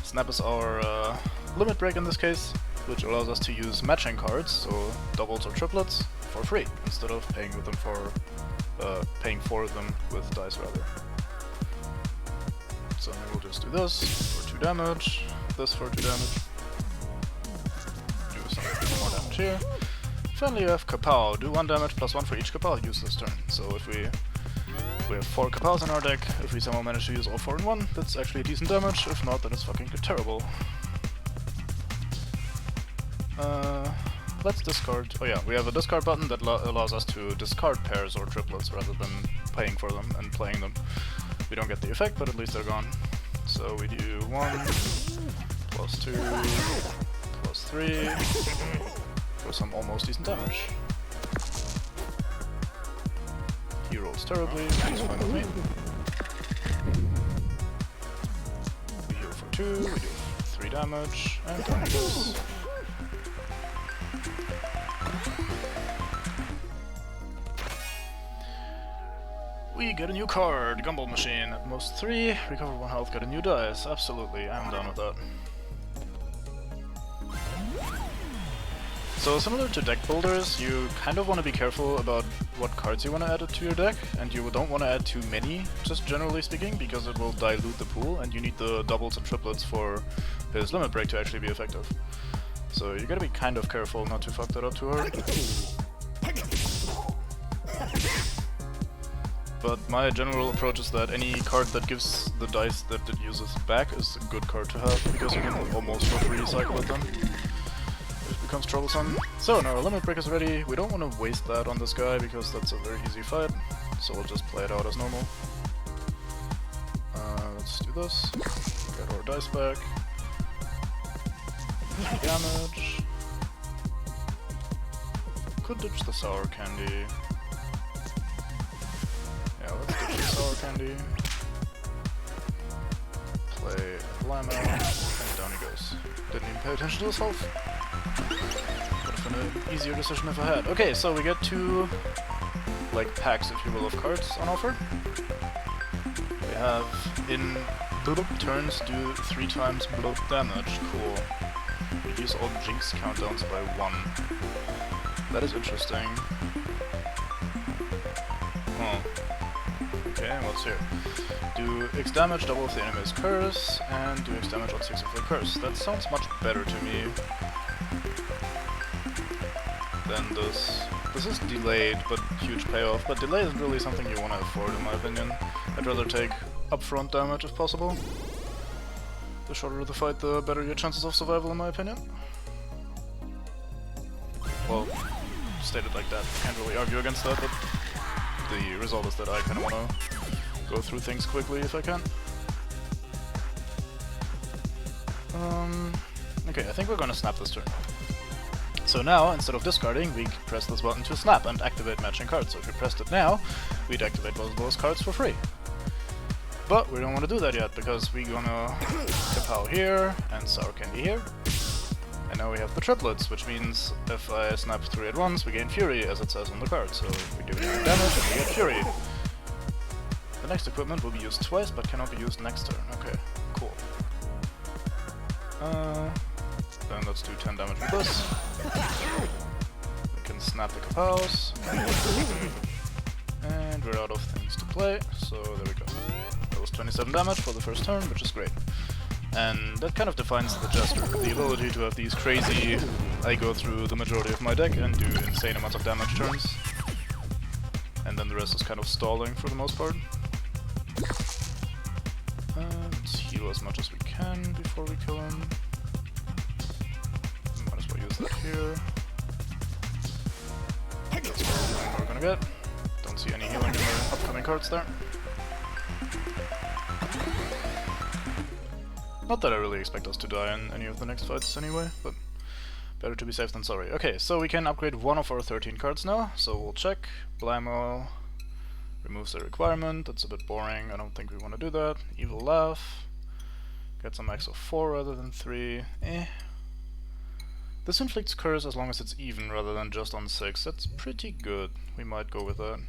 Snap is our limit break in this case, which allows us to use matching cards, so doubles or triplets, for free, instead of paying for them with dice rather. So we'll just do this for 2 damage, this for 2 damage. Do some more damage here. Finally, you have Kapow. Do 1 damage plus 1 for each Kapow used this turn. So if we have 4 Kapows in our deck, if we somehow manage to use all 4 in one, that's actually decent damage. If not, then it's fucking terrible. Let's discard. Oh yeah, we have a discard button that allows us to discard pairs or triplets rather than paying for them and playing them. We don't get the effect, but at least they're gone. So we do 1, plus 2, plus 3, for some almost decent damage. He rolls terribly, which is fine with me. We heal for 2, we do 3 damage, and down he goes. We get a new card, Gumball Machine. At most 3, recover 1 health, get a new dice. Absolutely, I'm down with that. So similar to deck builders, you kind of want to be careful about what cards you want to add to your deck, and you don't want to add too many, just generally speaking, because it will dilute the pool, and you need the doubles and triplets for his limit break to actually be effective. So you gotta be kind of careful not to fuck that up too hard. But my general approach is that any card that gives the dice that it uses back is a good card to have, because you can almost for free cycle with them. It becomes troublesome. So now our limit break is ready. We don't want to waste that on this guy, because that's a very easy fight, so we'll just play it out as normal. Let's do this. Get our dice back. Damage. Could ditch the Sour Candy. Yeah, let's ditch the Sour Candy. Play Blammo, and down he goes. Didn't even pay attention to his health. Would have been an easier decision if I had. Okay, so we get 2, like, packs, if you will, of cards on offer. We have, in bloop turns, do 3 times bloop damage. Cool. Reduce all Jinx countdowns by 1. That is interesting. Oh. Okay, what's here? Do X damage, double if the enemy's curse, and do X damage on 6 of their curse. That sounds much better to me than this. This is delayed, but huge payoff. But delay isn't really something you want to afford, in my opinion. I'd rather take upfront damage if possible. The shorter the fight, the better your chances of survival, in my opinion. Well, stated like that, can't really argue against that, but the result is that I kind of want to go through things quickly if I can. Okay, I think we're gonna snap this turn. So now, instead of discarding, we press this button to snap and activate matching cards. So if we pressed it now, we'd activate both of those cards for free. But we don't want to do that yet, because we're gonna Kapow here and Sour Candy here. And now we have the triplets, which means if I snap 3 at once, we gain Fury, as it says on the card. So we do damage and we get Fury. The next equipment will be used twice, but cannot be used next turn. Okay, cool. Then let's do 10 damage with this. We can snap the Kapows. And we're out of things to play, so there we go. That was 27 damage for the first turn, which is great. And that kind of defines the Jester, the ability to have these crazy, I go through the majority of my deck and do insane amounts of damage turns. And then the rest is kind of stalling for the most part. Let's heal as much as we can before we kill him. Might as well use that here. That's what we're gonna get. Don't see any healing in the upcoming cards there. Not that I really expect us to die in any of the next fights anyway, but better to be safe than sorry. Okay, so we can upgrade one of our 13 cards now, so we'll check. Blammo removes the requirement, that's a bit boring, I don't think we want to do that. Evil Laugh, gets a max of 4 rather than 3, This inflicts curse as long as it's even rather than just on 6, that's pretty good, we might go with that.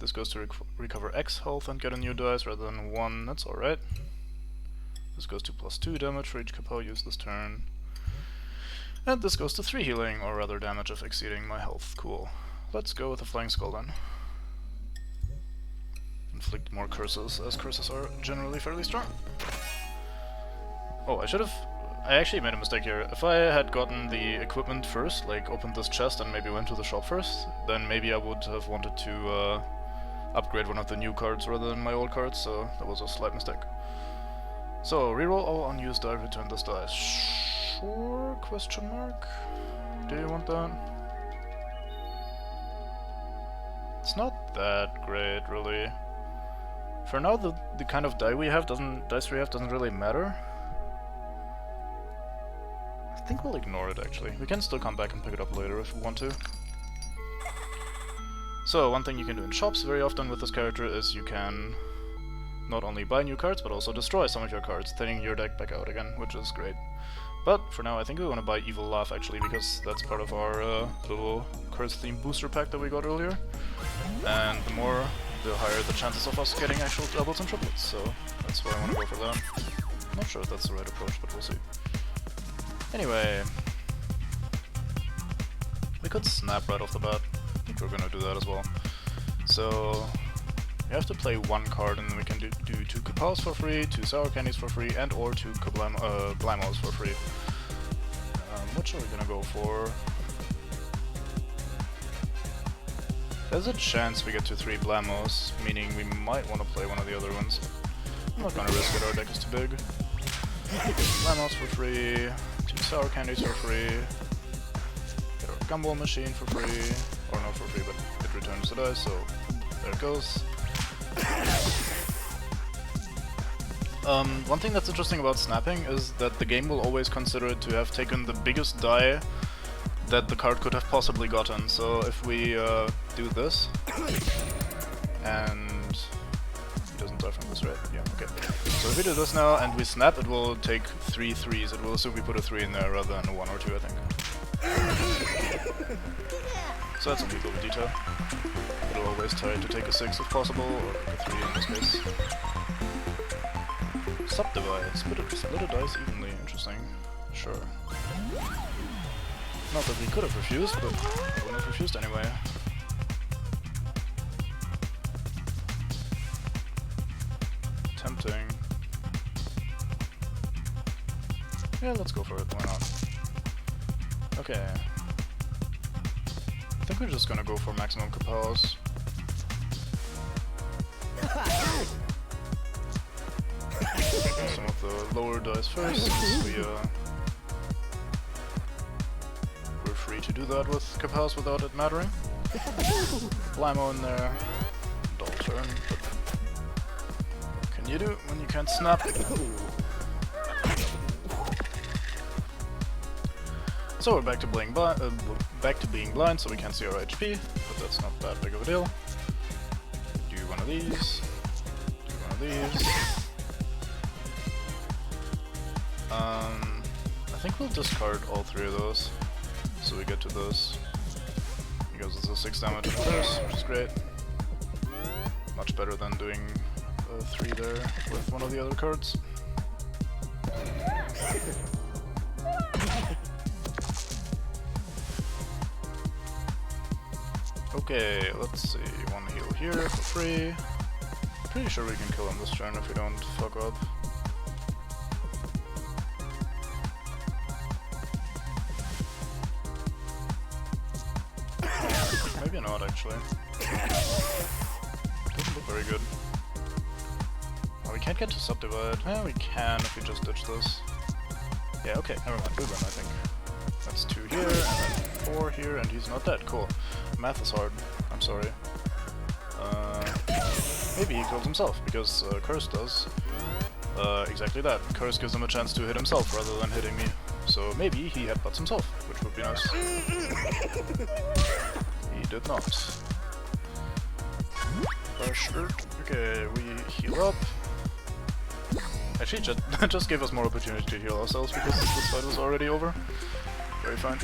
This goes to recover X health and get a new dice rather than 1, that's alright. This goes to +2 damage for each Kapow used this turn. And this goes to 3 healing, or rather damage if exceeding my health, cool. Let's go with the Flying Skull then. Inflict more curses, as curses are generally fairly strong. Oh, I actually made a mistake here. If I had gotten the equipment first, like opened this chest and maybe went to the shop first, then maybe I would have wanted to upgrade one of the new cards rather than my old cards, so that was a slight mistake. So, reroll all unused die, return this dice. Sure, question mark? Do you want that? It's not that great, really. For now, the kind of dice we have doesn't really matter. I think we'll ignore it, actually. We can still come back and pick it up later if we want to. So, one thing you can do in shops very often with this character is you can not only buy new cards, but also destroy some of your cards, thinning your deck back out again, which is great. But for now, I think we want to buy Evil Laugh, actually, because that's part of our little curse-themed booster pack that we got earlier. And the higher the chances of us getting actual doubles and triplets, so that's why I want to go for that. Not sure if that's the right approach, but we'll see. Anyway, we could snap right off the bat. I think we're gonna do that as well. So, we have to play one card and then we can do 2 Kapows for free, 2 Sour Candies for free, and or 2 Blammos for free. What are we gonna go for? There's a chance we get to 3 Blammos, meaning we might want to play one of the other ones. I'm not gonna risk it, our deck is too big. Blammos for free, 2 Sour Candies for free, get our Gumball Machine for free, or not for free, but it returns the dice, so there it goes. One thing that's interesting about snapping is that the game will always consider it to have taken the biggest die that the card could have possibly gotten. So if we do this, and he doesn't die from this, right? Yeah, okay. So if we do this now and we snap, it will take 3 3s. It will assume we put a 3 in there rather than a 1 or 2, I think. So that's a neat little detail. It'll always try to take a 6 if possible, or a 3 in this case. Subdivide, split a dice evenly, interesting. Sure. Not that we could have refused, but I wouldn't have refused anyway. Tempting. Yeah, let's go for it, why not? Okay. I think we're just gonna go for maximum Kapows. Some of the lower dice first, since we're free to do that with Kapows without it mattering. Blammo in there, dull turn, but what can you do when you can't snap? So we're back to being blind, so we can't see our HP, but that's not that big of a deal. Do one of these, do one of these. I think we'll discard all 3 of those, so we get to this, because it's a 6 damage and a curse, which is great. Much better than doing 3 there with one of the other cards. Okay, let's see, 1 heal here for free. Pretty sure we can kill him this turn if we don't fuck up. Maybe not, actually. Doesn't look very good. Oh, we can't get to subdivide. Yeah, we can if we just ditch this. Yeah, okay, never mind. We win, I think. That's 2 here, and then 4 here, and he's not dead. Cool. Math is hard. I'm sorry. Maybe he kills himself, because Curse does. exactly that. Curse gives him a chance to hit himself rather than hitting me. So maybe he headbutts himself, which would be nice. He did not. Okay, we heal up. Actually, just gave us more opportunity to heal ourselves because this fight was already over. Very fine.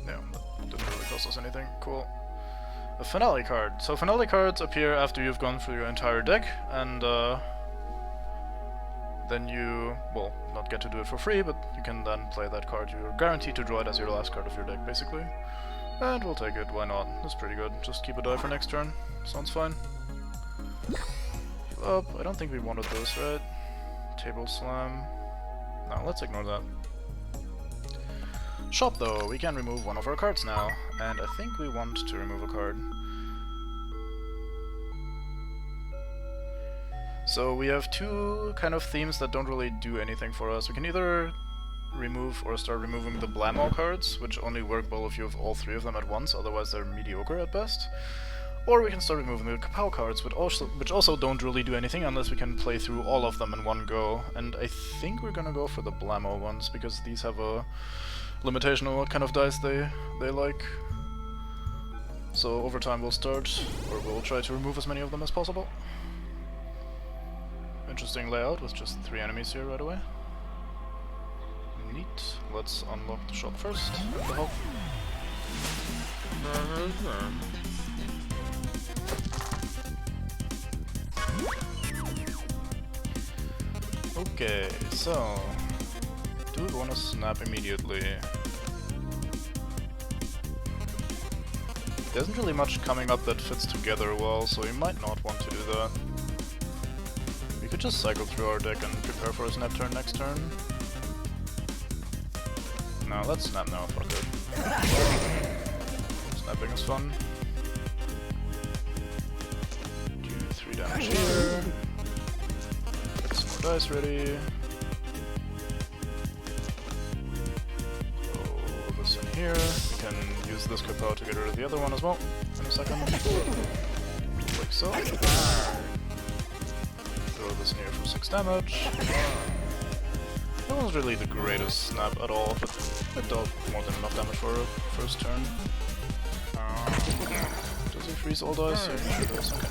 Yeah, that didn't really cost us anything. Cool. A finale card. So finale cards appear after you've gone through your entire deck, and then you, well, not get to do it for free, but you can then play that card. You're guaranteed to draw it as your last card of your deck, basically. And we'll take it, why not? That's pretty good. Just keep a die for next turn. Sounds fine. Heal up. I don't think we wanted this, right? Table slam. No, let's ignore that. Shop though, we can remove one of our cards now. And I think we want to remove a card. So we have two kind of themes that don't really do anything for us. We can either remove or start removing the Blammo cards, which only work well if you have all three of them at once, otherwise they're mediocre at best. Or we can start removing the Kapow cards, which also don't really do anything unless we can play through all of them in one go. And I think we're gonna go for the Blammo ones, because these have a limitation on what kind of dice they like. So over time we'll start, or we'll try to remove as many of them as possible. Interesting layout with just 3 enemies here right away. Neat. Let's unlock the shop first. What the hell? Okay, so do we want to snap immediately? There isn't really much coming up that fits together well, so we might not want to do that. We could just cycle through our deck and prepare for a snap turn next turn. No, let's snap now, fuck it. Snapping is fun. Do 3 damage here. Get some more dice ready. Throw this in here. We can use this Kapow to get rid of the other one as well in a second. Like so. Throw this in here for 6 damage. That wasn't really the greatest snap at all, but it dealt more than enough damage for a first turn. Does he freeze all dice? Yeah, he sure does. Okay.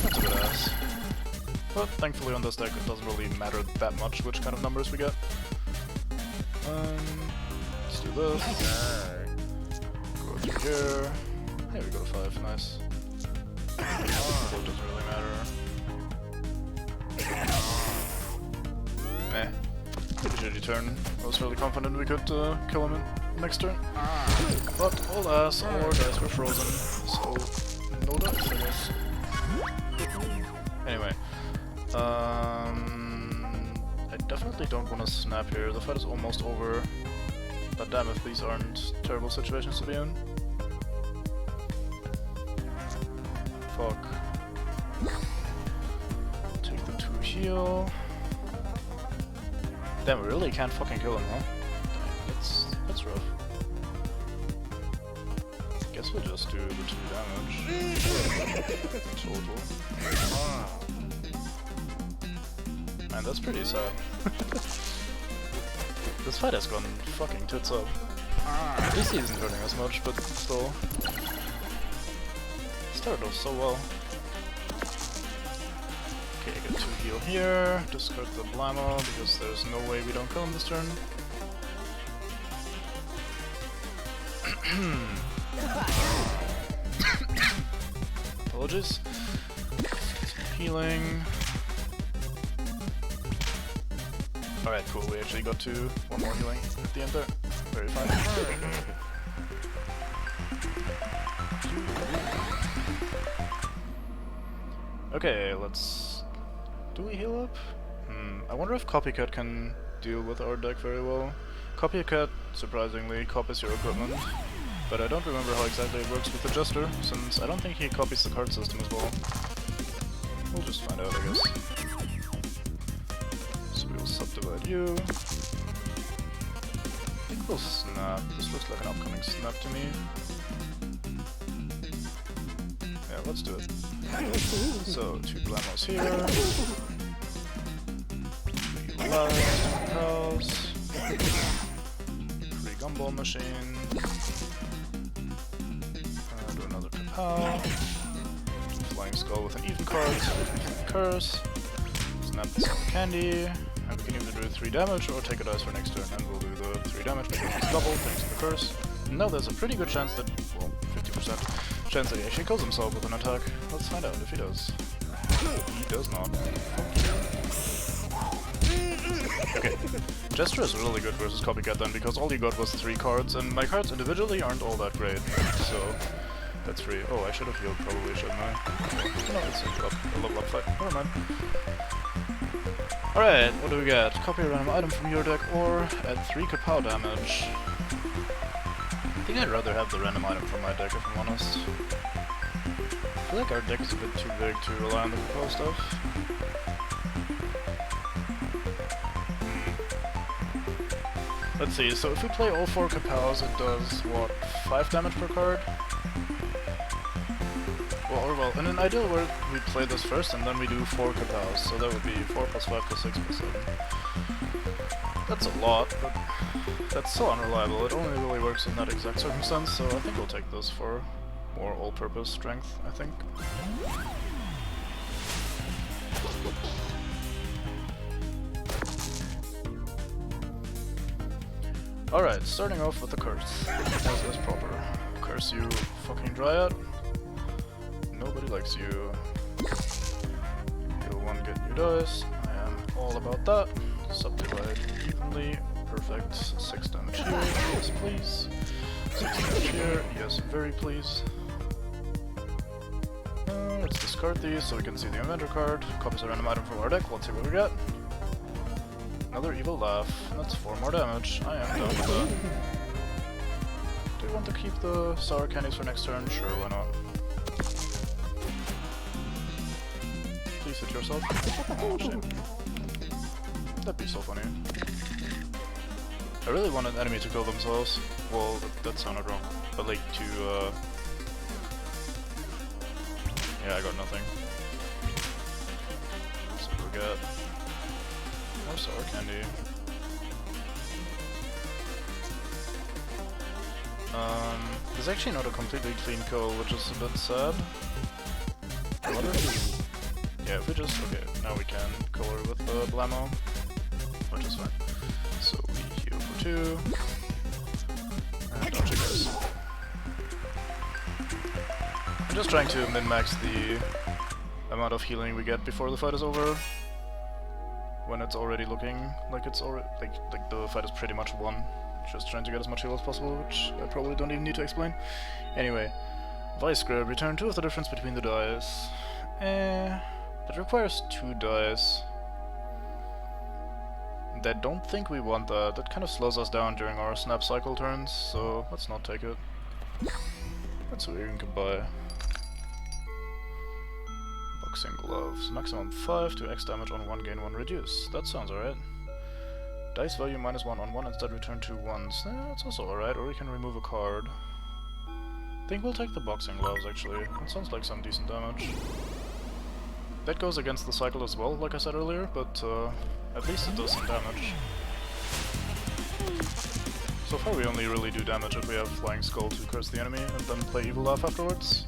That's a good ass. But thankfully on this deck it doesn't really matter that much which kind of numbers we get. Let's do this. Go through here. Hey, we go to 5, nice. It doesn't really matter. Meh. Pretty shitty turn. I was fairly confident we could kill him in next turn. But alas, all our dice were frozen, so no dice, I guess. Anyway. I definitely don't want to snap here. The fight is almost over. But damn if these aren't terrible situations to be in. Fuck. Take the 2 heal. Damn, we really can't fucking kill him, huh? That's rough. Guess we'll just do the 2 damage. Total. Man, that's pretty sad. This fight has gone fucking tits up. This isn't hurting as much, but still. Started off so well. Okay, I get 2 heal here, discard the Blammo, because there's no way we don't kill him this turn. Apologies. Healing. Alright, cool, we actually got to 1 more healing at the end there. Very fine. Okay, let's... Do we heal up? I wonder if Copycat can deal with our deck very well. Copycat, surprisingly, copies your equipment, but I don't remember how exactly it works with the Jester, since I don't think he copies the card system as well. We'll just find out, I guess. So we'll subdivide you. I think we'll snap. This looks like an upcoming snap to me. Yeah, let's do it. So, 2 Blamos here. 3 left, pals. 3 Gumball Machine. Do another Kapow. Flying Skull with an even card, Curse. Snap the Skull Candy. And we can either do 3 damage or take a dice for next turn, and we'll do the 3 damage because it's double thanks to the Curse. Now there's a pretty good chance that, well, 50% chance that he actually kills himself with an attack. Let's find out if he does. He does not. Okay, Gesture is really good versus Copycat then, because all he got was 3 cards, and my cards individually aren't all that great, so that's free. Oh, I should have healed probably, shouldn't I? No, it's a level up fight. Never mind. Alright, what do we get? Copy a random item from your deck or add 3 Kapow damage. I think I'd rather have the random item from my deck if I'm honest. I feel like our deck is a bit too big to rely on the Kapow stuff. Let's see, so if we play all 4 Kapows, it does, what, 5 damage per card? Well, in an ideal world, we play this first and then we do 4 Kapows, so that would be 4 plus 5 plus 6 plus 7. That's a lot, but that's so unreliable. It only really works in that exact circumstance, so I think we'll take this for more all-purpose strength, I think. Alright, starting off with the Curse, as is proper. Curse you, fucking Dryad. Nobody likes you. Heal 1, get new dice. I am all about that. Subdivide evenly. Perfect. 6 damage here. Yes, please. 6 damage here. Yes, very please. Let's discard these so we can see the inventor card. Copies a random item from our deck. Let's see what we get. Another evil laugh. That's 4 more damage. I am done with that. Do you want to keep the sour candies for next turn? Sure, why not? Please hit yourself. Oh, shit. That'd be so funny. I really want an enemy to kill themselves. Well, that sounded wrong. But like to, yeah, I got nothing. So we got more sour candy. There's actually not a completely clean kill, which is a bit sad. Yeah, if we just... okay, now we can kill her with the Blamo, which is fine. So we heal for 2. And dodge it goes. I'm just trying to min-max the amount of healing we get before the fight is over. When it's already looking like it's already... like the fight is pretty much won. Just trying to get as much heal as possible, which I probably don't even need to explain. Anyway, Vice Grab, return 2 of the difference between the dice. That requires 2 dice. I don't think we want that. That kind of slows us down during our snap cycle turns, so let's not take it. That's what we can buy. Boxing gloves. Maximum 5 to X damage on 1, gain 1, reduce. That sounds alright. Dice value -1 on 1, instead return 2 ones. That's also alright, or we can remove a card. I think we'll take the boxing gloves actually. That sounds like some decent damage. That goes against the cycle as well, like I said earlier, but at least it does some damage. So far we only really do damage if we have Flying Skull to curse the enemy and then play Evil Laugh afterwards,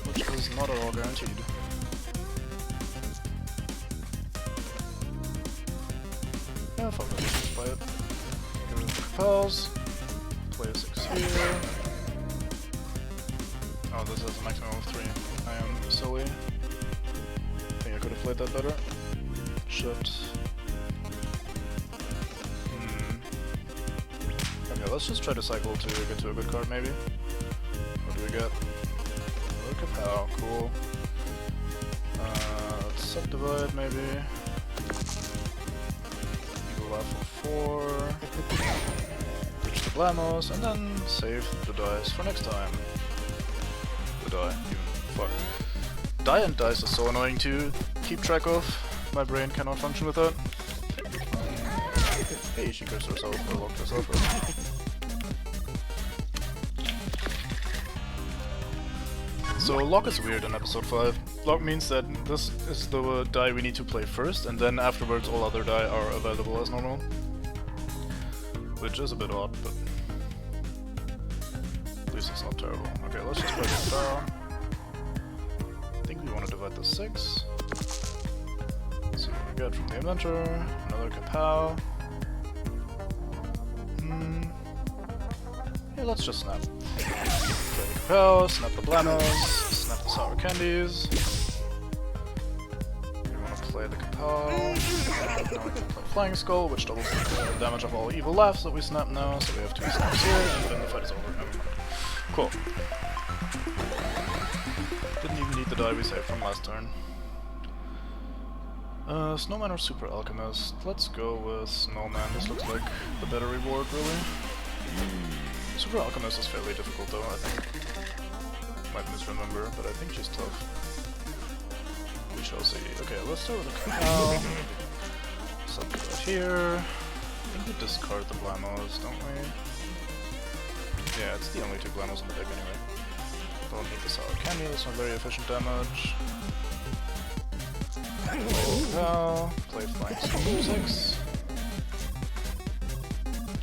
which is not at all guaranteed. Yeah, fuck it, just play it. Get rid of the Kapels. Play a 6 here. Oh, this has a maximum of 3. I am silly. I think I could have played that better. Shit. Okay, let's just try to cycle to get to a good card, maybe. What do we get? Another Kapow, cool. Let's subdivide, maybe. Evil Laugh for 4. Reach the Blamos, and then save the dice for next time. The die, even. Fuck. Die and dice is so annoying to keep track of. My brain cannot function with that. Hey, she cursed herself or locked herself up. So lock is weird in episode 5. Lock means that this is the die we need to play first, and then afterwards all other die are available as normal. Which is a bit odd, but at least it's not terrible. Okay, let's just play the bar. I think we want to divide the 6. Let's see what we get from the inventor. Another kapow. Yeah, let's just snap. Play the kapow, snap the blamos, snap the sour candies. We want to play the kapow. Now we can play Flying Skull, which doubles the damage of all evil laughs that we snap now, so we have 2 snaps here, and then the fight is over. Never mind. Cool. Didn't even need the die we saved from last turn. Snowman or Super Alchemist? Let's go with Snowman. This looks like the better reward, really. Super Alchemist is fairly difficult though, I think. Might misremember, but I think she's tough. We shall see. Okay, let's start with a Kakao. Subdivide here. I think we discard the Blamos, don't we? Yeah, it's the only 2 Blamos in the deck anyway. Don't need the Sour Candy, that's not very efficient damage. Play the Kakao, play Flying Skull 6.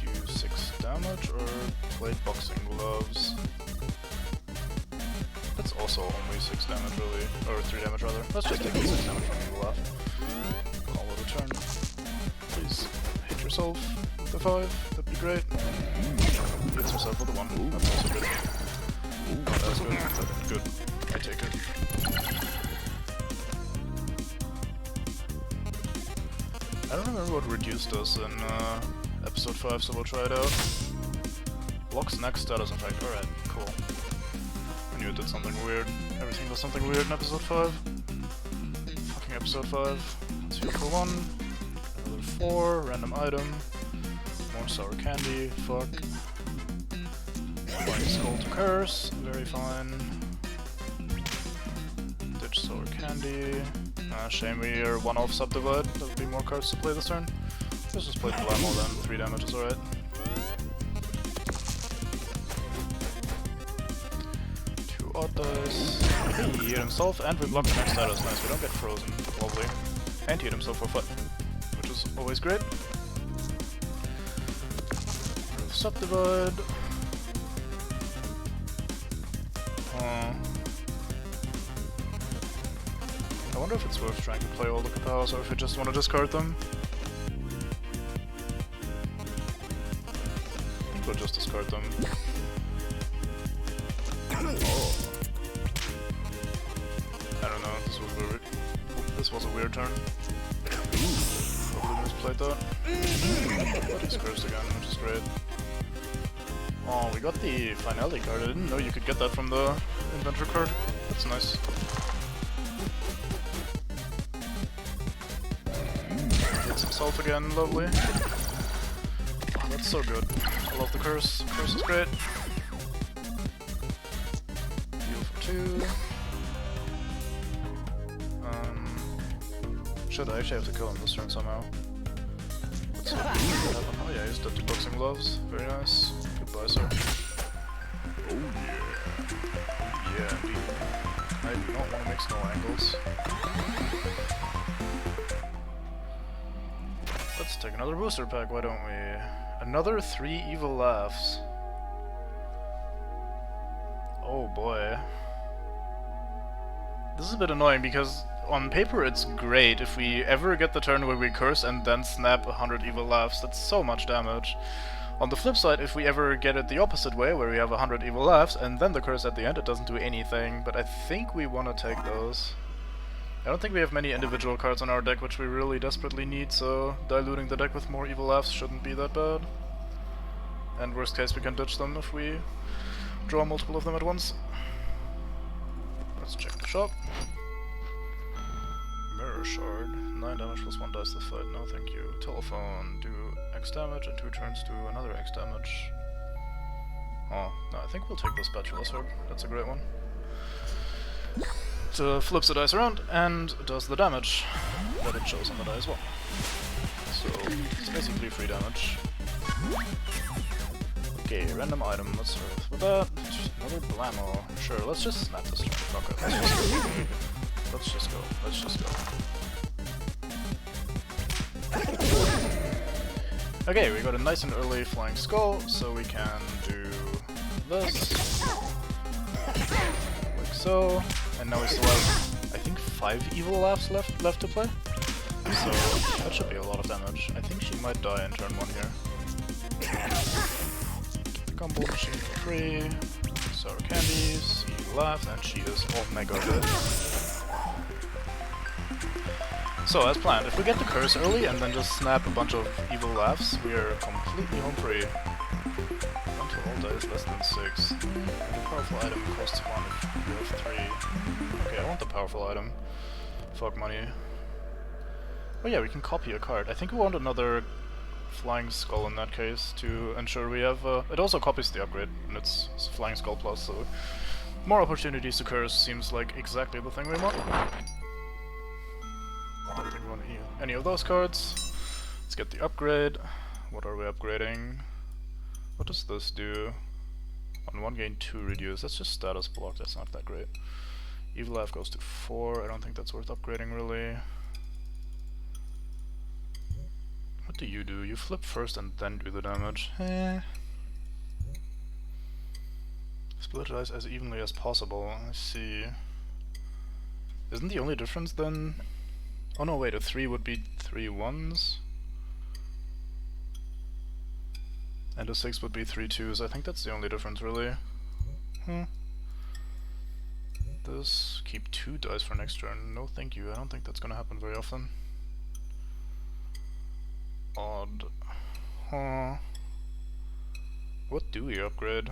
Do 6 damage, or play Boxing Gloves. That's also only 6 damage really, or 3 damage rather. Let's just take the 6 damage from Evil Laugh. Call it a turn. Please hit yourself with the 5, that'd be great. He hits himself with a 1, that's also good. Oh, that's good, but good. I take it. I don't remember what Reduce does in episode 5, so we'll try it out. Block's next status effect, alright, cool. I knew it did something weird. Everything does something weird in episode 5. Fucking episode 5. Let's heal for 1. Another 4, random item. More sour candy, fuck. Flying Skull to curse, very fine. Ditch sour candy. Shame we are 1-off subdivide, there would be more cards to play this turn. Let's just play the Blamo then, 3 damage is alright. 2 odd dice. He hit himself and we block the next status, nice, we don't get frozen, lovely. And he hit himself for foot, which is always great. Subdivide. I wonder if it's worth trying to play all the Kapows or if we just want to discard them. I think we'll just discard them. Oh. I don't know, this was weird. This was a weird turn. Probably misplayed that. But he's cursed again, which is great. Oh, we got the finality card. I didn't know you could get that from the inventor card. That's nice. Hits himself again, lovely. Oh, that's so good. I love the curse. Curse is great. Heal for 2. Should I actually have to kill him this turn somehow? Let's see what happen. Oh yeah, he's dead to Boxing Gloves. Very nice. Goodbye, sir. Oh yeah. Oh yeah, indeed. I do not want to make snow angles. Let's take another booster pack, why don't we? Another 3 evil laughs. Oh boy. This is a bit annoying because on paper it's great if we ever get the turn where we curse and then snap 100 evil laughs. That's so much damage. On the flip side, if we ever get it the opposite way, where we have 100 evil laughs and then the curse at the end, it doesn't do anything, but I think we want to take those. I don't think we have many individual cards on our deck which we really desperately need, so diluting the deck with more evil laughs shouldn't be that bad. And worst case we can ditch them if we draw multiple of them at once. Let's check the shop. Mirror Shard, 9 damage plus 1 dice this fight, no thank you. Telephone, do X damage, and 2 turns do another X damage. Oh, no, I think we'll take the Spatula Sword, that's a great one. It flips the dice around and does the damage that it shows on the die as well. So, it's basically free damage. Okay, random item, let's start with that. Another blammo. Sure, let's just snap this turn. Fuck it. Let's just go. Let's just go. Okay, we got a nice and early flying skull, so we can do this. Like so. And now we still have, I think, 5 evil laughs left to play. So that should be a lot of damage. I think she might die in turn 1 here. Combo machine for free. Sour candies, evil laugh, and she is omega dead. So as planned, if we get the curse early and then just snap a bunch of evil laughs, we are completely home free. Until all dies less than 6. The powerful item costs 1 if you have 3. Okay, I want the powerful item. Fuck money. Oh yeah, we can copy a card. I think we want another Flying Skull in that case to ensure we have... it also copies the upgrade, and it's Flying Skull plus, so more opportunities to curse seems like exactly the thing we want. I don't think we want any of those cards. Let's get the upgrade. What are we upgrading? What does this do? On 1 gain 2 reduce. That's just status block, that's not that great. Evil Laugh goes to 4, I don't think that's worth upgrading really. What do? You flip first and then do the damage. Split dice as evenly as possible, I see. Isn't the only difference then... Oh no, wait, a 3 would be 3 1s? And a 6 would be 3 2s, I think that's the only difference really. This, keep 2 dice for next turn, no thank you, I don't think that's gonna happen very often. Odd. Huh. What do we upgrade?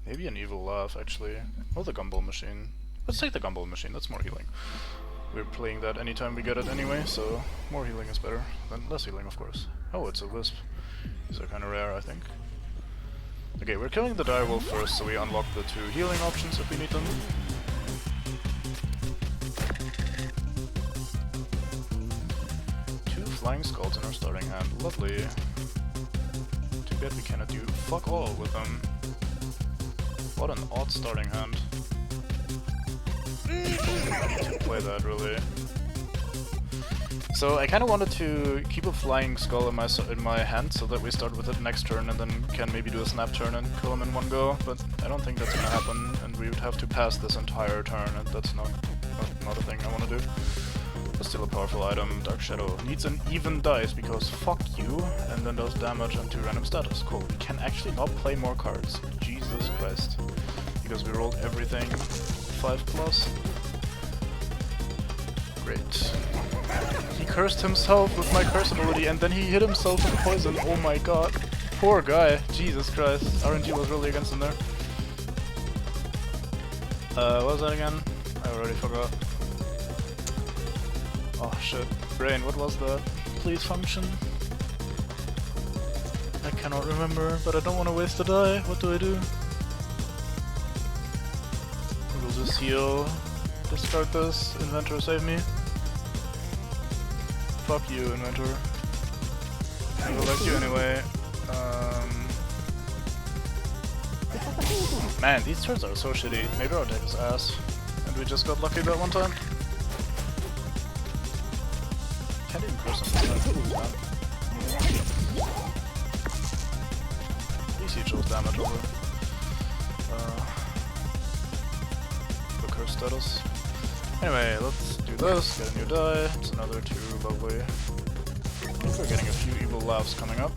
Maybe an evil laugh, actually. Or the gumball machine. Let's take the gumball machine, that's more healing. We're playing that anytime we get it anyway, so more healing is better than less healing, of course. Oh, it's a wisp. These are kinda rare, I think. Okay, we're killing the direwolf first, so we unlock the 2 healing options if we need them. Flying Skulls in our starting hand. Lovely. Too bad we cannot do fuck all with them. What an odd starting hand. I need to play that, really. So I kinda wanted to keep a Flying Skull in my hand so that we start with it next turn and then can maybe do a snap turn and kill him in one go, but I don't think that's gonna happen and we would have to pass this entire turn and that's not a thing I wanna do. But still a powerful item. Dark Shadow needs an even dice because fuck you, and then does damage and 2 random status. Cool. We can actually not play more cards. Jesus Christ. Because we rolled everything 5+. Great. He cursed himself with my curse ability and then he hit himself with poison. Oh my god. Poor guy. Jesus Christ. RNG was really against him there. What was that again? I already forgot. Oh shit. Brain, what was that? Please function. I cannot remember, but I don't want to waste a die. What do I do? We'll just heal. Discard this. Inventor, save me. Fuck you, Inventor. I will like you anyway. Man, these turns are so shitty. Maybe our deck is ass. And we just got lucky that one time. Can't even curse him this time. At least he chose damage over the curse status. Anyway, let's do this, get a new die. It's another 2, lovely. I think we're getting a few evil laughs coming up.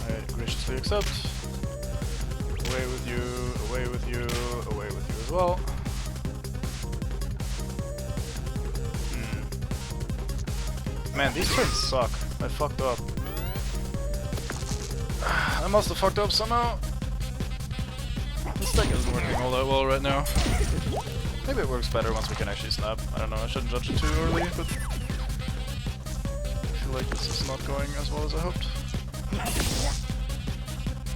I graciously accept. Away with you, away with you, away with you as well. Man, these turns suck. I fucked up. I must have fucked up somehow. This deck isn't working all that well right now. Maybe it works better once we can actually snap. I don't know, I shouldn't judge it too early, but I feel like this is not going as well as I hoped.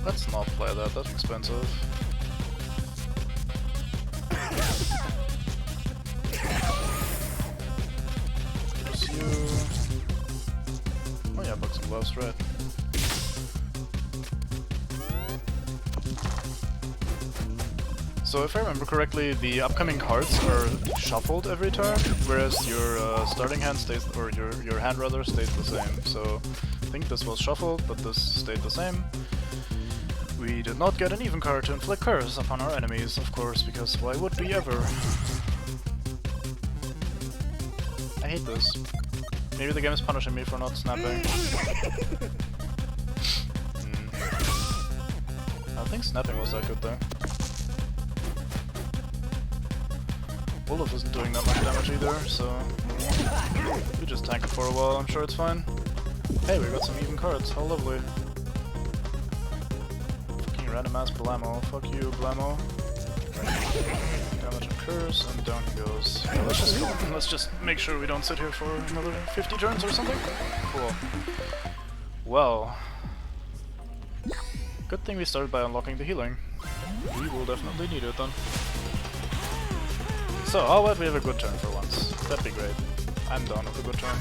Let's not play that, that's expensive. Just you. Oh yeah, bucks and gloves, right. So if I remember correctly, the upcoming cards are shuffled every turn, whereas your starting hand stays, or your hand rather, stays the same. So I think this was shuffled, but this stayed the same. We did not get an even card to inflict curse upon our enemies, of course, because why would we ever? I hate this. Maybe the game is punishing me for not snapping. I don't think snapping was that good though. Wolf isn't doing that much damage either, so we just tank it for a while, I'm sure it's fine. Hey, we got some even cards, how lovely. Fucking random ass Blammo, fuck you Blammo. Damage and curse, and down he goes. Yeah, let's just make sure we don't sit here for another 50 turns or something. Cool. Well, good thing we started by unlocking the healing. We will definitely need it then. So, how about we have a good turn for once? That'd be great. I'm down with a good turn.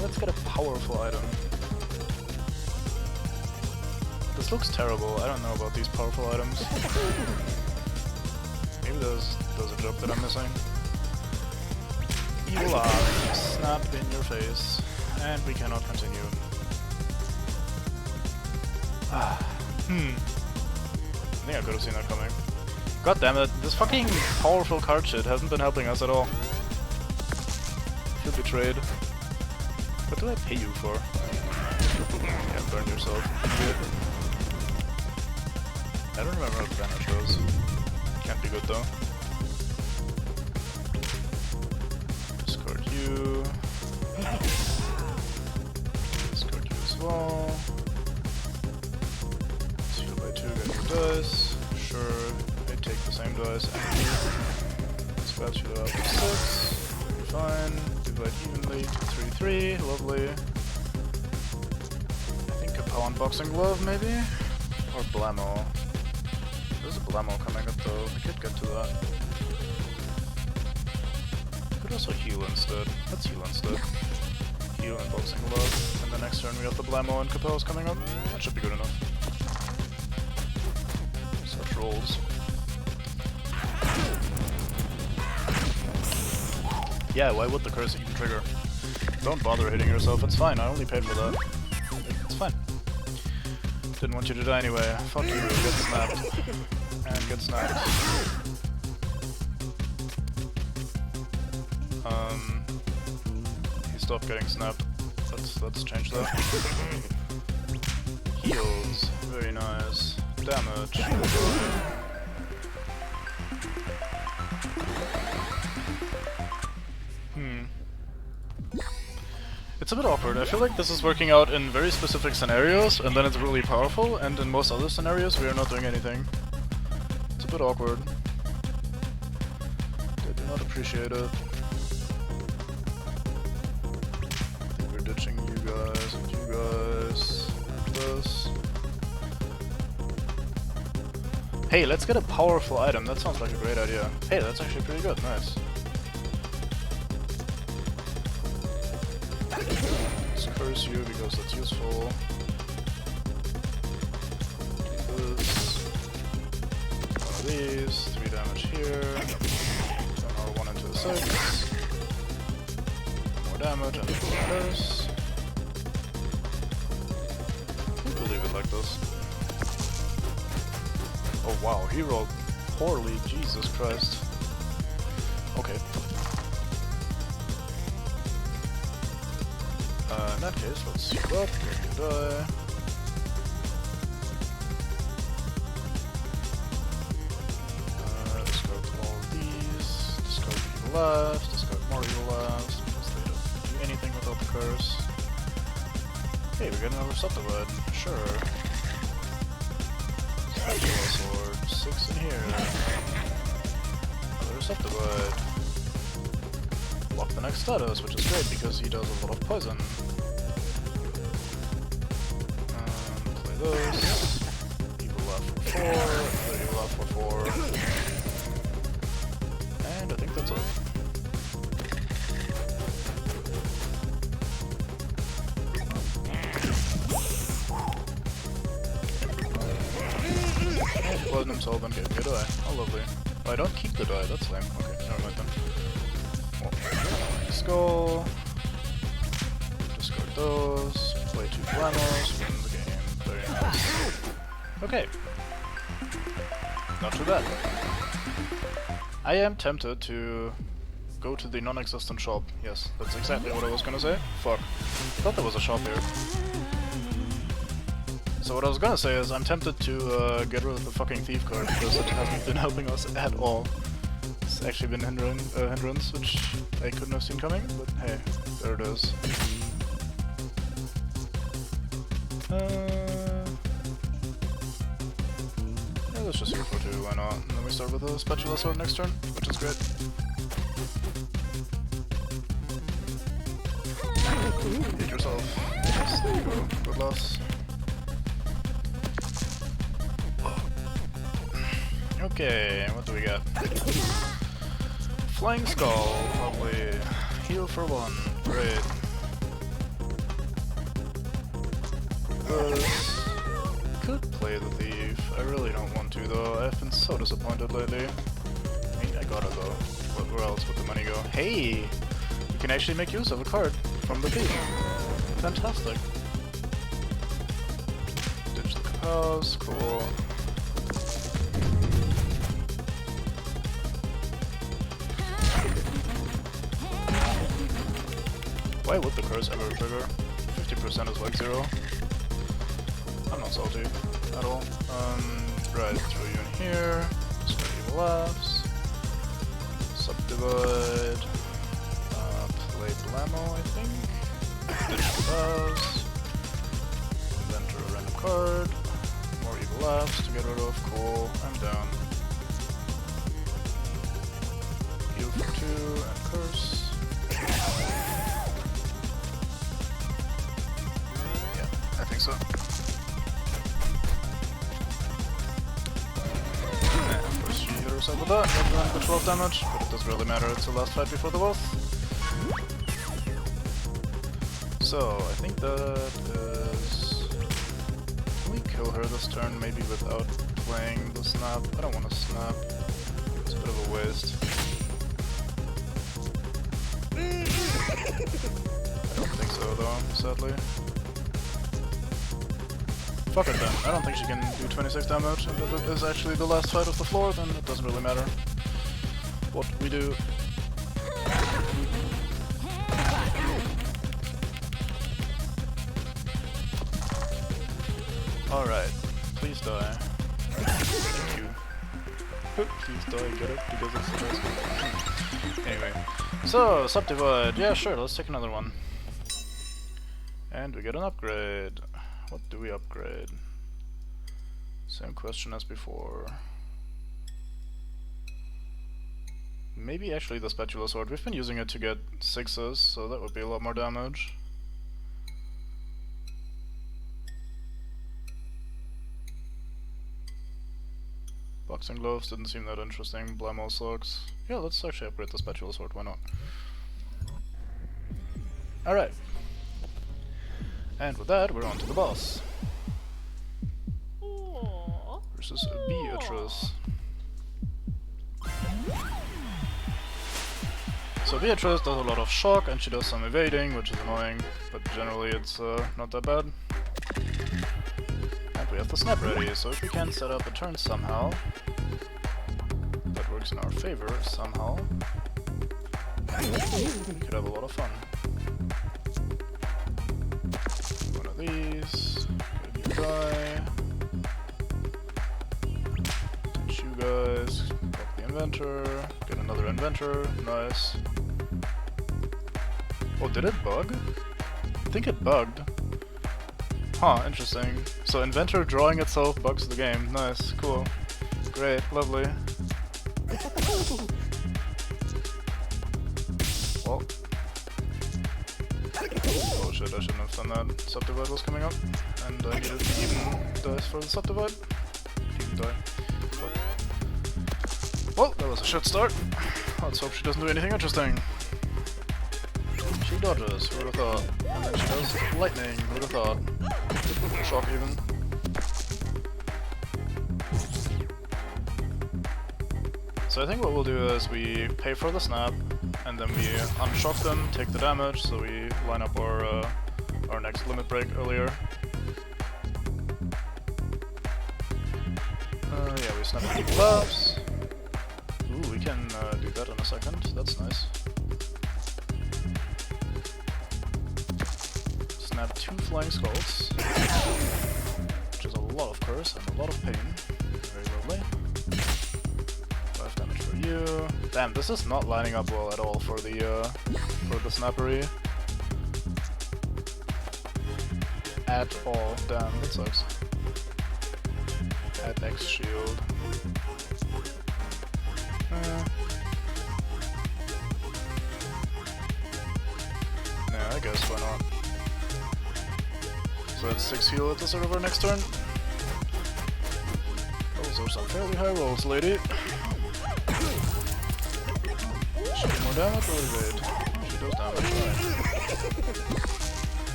Let's get a powerful item. This looks terrible. I don't know about these powerful items. Maybe there's a joke that I'm missing. Evil eye. Snap in your face. And we cannot continue. I think I could have seen that coming. God damn it, this fucking powerful card shit hasn't been helping us at all. Feel betrayed. What do I pay you for? Yeah, burn yourself. I don't remember how the banish goes. Can't be good though. Discard you. Discard you as well. Heal by 2, get your dice. Sure, I take the same dice. Scratch you up to 6. Fine. Divide evenly. 2, 3, 3. Lovely. I think a power unboxing glove, maybe? Or Blammo. There's a Blammo coming up though. We could get to that. We could also heal instead. Let's heal instead. Heal unboxing glove. And the next turn we have the Blammo and Capel's coming up. That should be good enough. Such rolls. Yeah, why would the curse even trigger? Don't bother hitting yourself, it's fine, I only paid for that. It's fine. Didn't want you to die anyway. Fuck you, get snapped. And get snapped. He stopped getting snapped. Let's change that. Heals. Very nice. Damage. It's a bit awkward. I feel like this is working out in very specific scenarios, and then it's really powerful, and in most other scenarios we are not doing anything. It's a bit awkward. I do not appreciate it. I think we're ditching you guys and you guys. And this. Hey, let's get a powerful item. That sounds like a great idea. Hey, that's actually pretty good. Nice. Curse you because that's useful. Do this. One of these. 3 damage here. Turn R1 into a 6. More damage and curse. We'll leave it like this. Oh wow, he rolled poorly. Jesus Christ. Okay. In that case, let's heal up, get your die. Discard all of these, discard evil last, discard more evil last, because they don't do anything without the curse. Hey, we got another subdivide, sure. Spatula sword, 6 in here. Another subdivide. Block the next status, which is great because he does a lot of poison. Play this. Evil left for 4, another evil left for 4. And I think that's it. Well, in himself and gave me a die. How lovely. Oh, I don't keep the die, that's lame. Okay, never mind then. Well, skull. Discard those. Play 2 Blamos. Win the game. Very nice. Okay. Not too bad. I am tempted to go to the non-existent shop. Yes, that's exactly what I was gonna say. Fuck. Thought there was a shop here. So what I was gonna say is I'm tempted to get rid of the fucking thief card because it hasn't been helping us at all. It's actually been hindrance, which I couldn't have seen coming, but hey, there it is. Yeah, let's just go for 2, why not? And then we start with a spatula sword next turn, which is great. Hit yourself. Yes, there you go. Good loss. Okay, what do we got? Flying Skull, probably. Heal for 1, great. Could play the thief. I really don't want to though. I've been so disappointed lately. I mean, I got it though. Where else would the money go? Hey! You can actually make use of a card from the thief. Fantastic. Ditch the house, cool. Why would the curse ever trigger? 50% is like 0. I'm not salty at all. Right, throw you in here. Start evil laughs. Subdivide. Play Blamo, I think. Ditch the bows. Enter a random card. More evil laughs to get rid of. Cool. I'm down. Heal for 2 and curse. I think so. And of course she hit herself with that, doing the 12 damage, but it doesn't really matter, it's the last fight before the boss. So, I think that is... Can we kill her this turn, maybe without playing the snap? I don't want to snap. It's a bit of a waste. I don't think so though, sadly. Fuck it then, I don't think she can do 26 damage, and if it is actually the last fight of the floor, then it doesn't really matter what we do. Alright, please die. Thank you. Please die, get it? Because it's the best one. Anyway, so, Subdivide, yeah sure, let's take another one. And we get an upgrade. What do we upgrade? Same question as before. Maybe actually the Spatula Sword. We've been using it to get 6s, so that would be a lot more damage. Boxing Gloves didn't seem that interesting. Blamo sucks. Yeah, let's actually upgrade the Spatula Sword, why not? Alright. And with that, we're on to the boss. Versus Beatrice. So Beatrice does a lot of shock and she does some evading, which is annoying, but generally it's not that bad. And we have the snap ready, so if we can set up a turn somehow, that works in our favor somehow, we could have a lot of fun. One of these, get a new guy, ditch you guys, block the inventor, get another inventor, nice. Oh, did it bug? I think it bugged. Huh, interesting. So inventor drawing itself bugs the game, nice, cool. Great, lovely. Well. Oh shit, I shouldn't have done that. Subdivide was coming up, and I needed to even dice for the subdivide. Even die. But... well, that was a shit start. Let's hope she doesn't do anything interesting. She dodges, who would have thought? And then she does lightning, who would have thought? Shock even. So I think what we'll do is we pay for the snap, and then we unshock them, take the damage, so we line up our next limit break earlier. Yeah, we snap the buffs. Ooh, we can do that in a second. That's nice. Snap 2 flying skulls, which is a lot of curse and a lot of pain. Very lovely. 5 damage for you. Damn, this is not lining up well at all for the snappery. At all. Damn, that sucks. Add X shield. Yeah, I guess why not. So that's 6 heal at the start of our next turn. Those are some fairly high rolls, lady. She do more damage or evade? She does damage, right.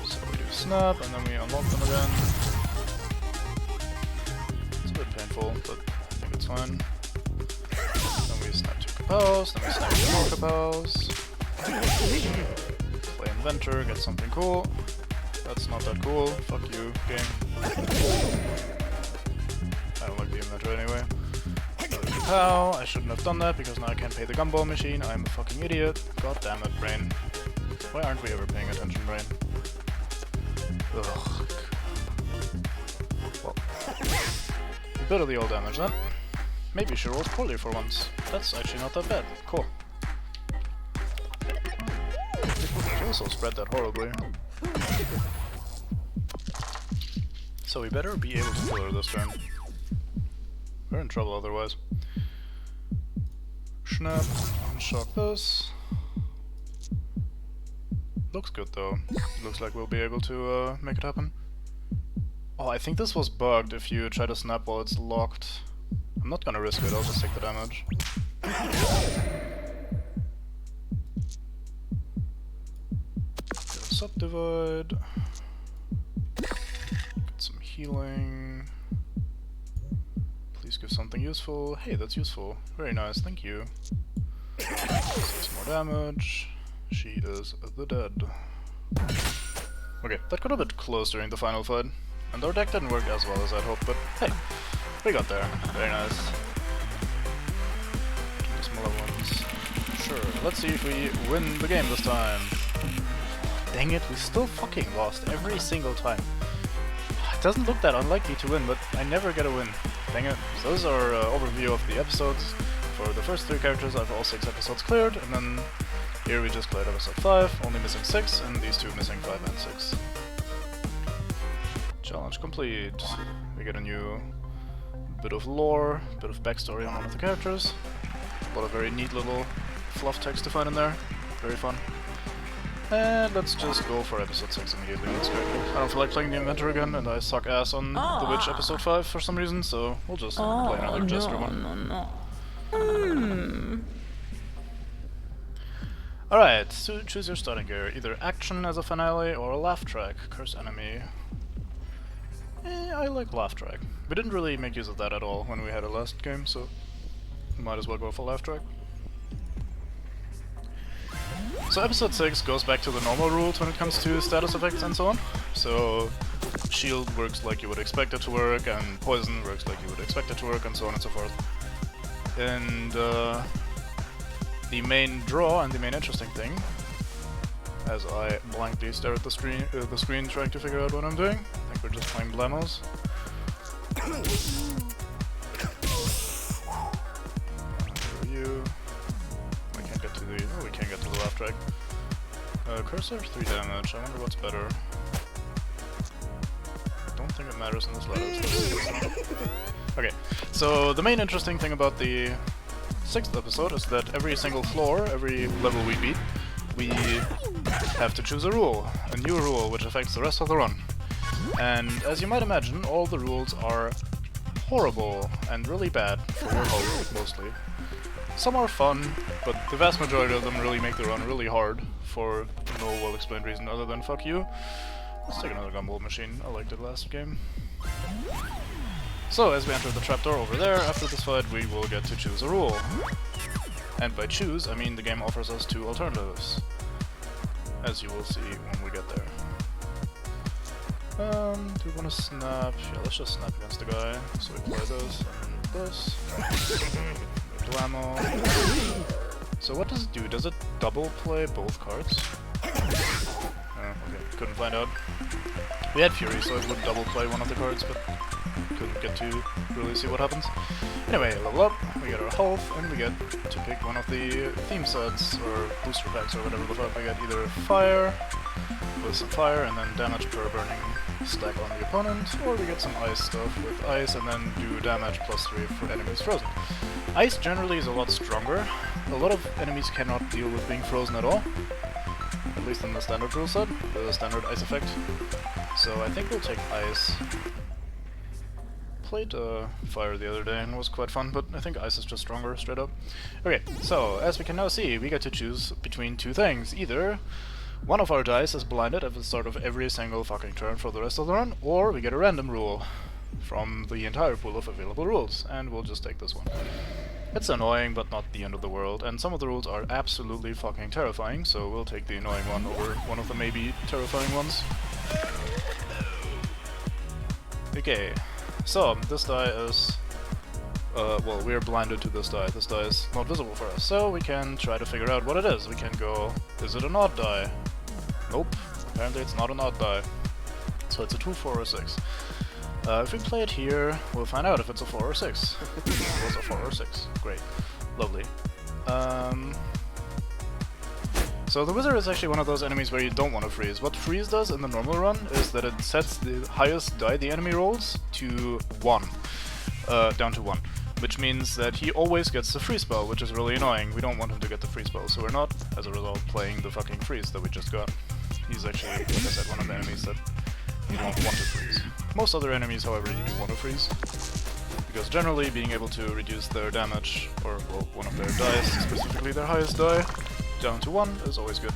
So we do snap, and then we unlock them again. It's a bit painful, but I think it's fine. Then we snap 2 kapows, then we snap 2 more kapows. Play Inventor, get something cool. That's not that cool. Fuck you, game. I don't like the Inventor anyway. Kapow, I shouldn't have done that because now I can't pay the gumball machine. I'm a fucking idiot. God damn it, brain. Why aren't we ever paying attention, brain? Ugh. Well, a bit of the old damage then. Maybe she rolls poorly for once. That's actually not that bad. Cool. She also spread that horribly. So we better be able to kill her this turn. We're in trouble otherwise. Snap, unshock this. Looks good though. Looks like we'll be able to make it happen. Oh, I think this was bugged if you try to snap while it's locked. I'm not gonna risk it, I'll just take the damage. Get a subdivide. Get some healing. Please give something useful. Hey, that's useful. Very nice, thank you. 6 more damage. She is the dead. Okay, that got a bit close during the final fight. And our deck didn't work as well as I'd hoped, but hey, we got there. Very nice. Smaller ones. Sure, let's see if we win the game this time. Dang it, we still fucking lost every single time. It doesn't look that unlikely to win, but I never get a win. Dang it. So this is our overview of the episodes. For the first 3 characters, I have all 6 episodes cleared, and then here we just cleared episode 5, only missing 6, and these 2 missing 5 and 6. Challenge complete. We get a new bit of lore, bit of backstory on one of the characters. A lot of very neat little fluff text to find in there. Very fun. And let's just go for episode 6 immediately. Let's go. I don't feel like playing the Inventor again, and I suck ass on The Witch episode 5 for some reason, so we'll just play another Jester one. Alright, so choose your starting gear. Either action as a finale or a laugh track. Curse enemy. I like laugh track. We didn't really make use of that at all when we had a last game, so might as well go for laugh track. So episode 6 goes back to the normal rules when it comes to status effects and so on. So shield works like you would expect it to work, and poison works like you would expect it to work, and so on and so forth. And the main draw and the main interesting thing, as I blankly stare at the screen trying to figure out what I'm doing. I think we're just playing Blamos. Where are you? We can't get to the... oh, we can get to the laugh track. Cursor, 3 damage. I wonder what's better. I don't think it matters in this level. Okay, so the main interesting thing about the 6th episode is that every single floor, every level we beat, we have to choose a rule, a new rule, which affects the rest of the run. And as you might imagine, all the rules are horrible and really bad, for your hope, mostly. Some are fun, but the vast majority of them really make the run really hard, for no well-explained reason other than fuck you. Let's take another gumball machine, I liked it last game. So, as we enter the trapdoor over there, after this fight we will get to choose a rule. And by choose, I mean the game offers us two alternatives, as you will see when we get there. Do we want to snap? Yeah, let's just snap against the guy. So we play this and this. Ammo. So what does it do? Does it double play both cards? Okay, couldn't find out. We had Fury, so it would double play one of the cards, but couldn't get to really see what happens. Anyway, level up, we get our health, and we get to pick one of the theme sets, or booster packs, or whatever the fuck. We get either fire, with some fire, and then damage per burning stack on the opponent, or we get some ice stuff with ice, and then do damage +3 for enemies frozen. Ice generally is a lot stronger. A lot of enemies cannot deal with being frozen at all, at least in the standard rule set, the standard ice effect. So I think we'll take ice. Played fire the other day and it was quite fun, but I think ice is just stronger, straight up. Okay, so as we can now see, we get to choose between two things. Either one of our dice is blinded at the start of every single fucking turn for the rest of the run, or we get a random rule from the entire pool of available rules, and we'll just take this one. It's annoying, but not the end of the world, and some of the rules are absolutely fucking terrifying, so we'll take the annoying one over one of the maybe terrifying ones. Okay, so this die is... well, we're blinded to this die. This die is not visible for us, so we can try to figure out what it is. We can go, is it an odd die? Nope, apparently it's not an odd die. So it's a 2, 4, or 6. If we play it here, we'll find out if it's a 4 or 6. It was a 4 or 6. Great. Lovely. So the wizard is actually one of those enemies where you don't want to freeze. What freeze does in the normal run is that it sets the highest die the enemy rolls to 1. Down to 1. Which means that he always gets the free spell, which is really annoying. We don't want him to get the free spell, so we're not, as a result, playing the fucking freeze that we just got. He's actually, like I said, one of the enemies that you don't want to freeze. Most other enemies, however, you do want to freeze. Because generally, being able to reduce their damage, or well, one of their dice, specifically their highest die, down to 1 is always good.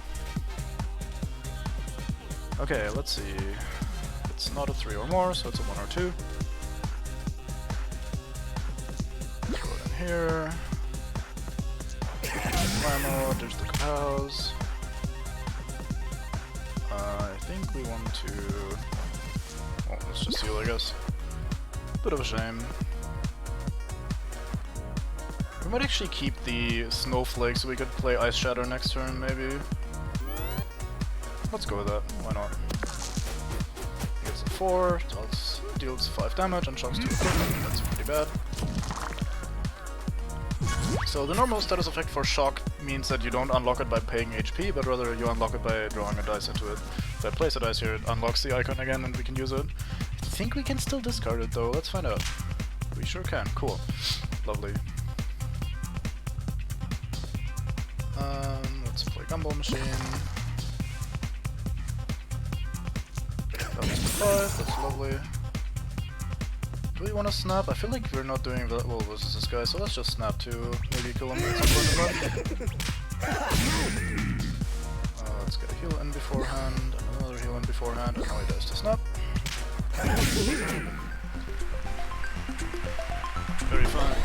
Okay, let's see. It's not a 3 or more, so it's a 1 or 2. Throw it in here. Ammo, there's the cows. I think we want to... well, let's just heal, I guess. Bit of a shame. We might actually keep the snowflake so we could play Ice Shatter next turn, maybe. Let's go with that, why not? He gets a 4, deals 5 damage and shocks 2 equipment, that's pretty bad. So the normal status effect for shock means that you don't unlock it by paying HP, but rather you unlock it by drawing a dice into it. If I place a dice here, it unlocks the icon again and we can use it. I think we can still discard it though, let's find out. We sure can, cool. Lovely. Let's play Gumball Machine. That was 5, that's lovely. Do we want to snap? I feel like we're not doing that well versus this guy, so let's just snap too. Maybe kill him at some point. Let's get a heal in beforehand, and another heal in beforehand, and now he does to snap. Very fine.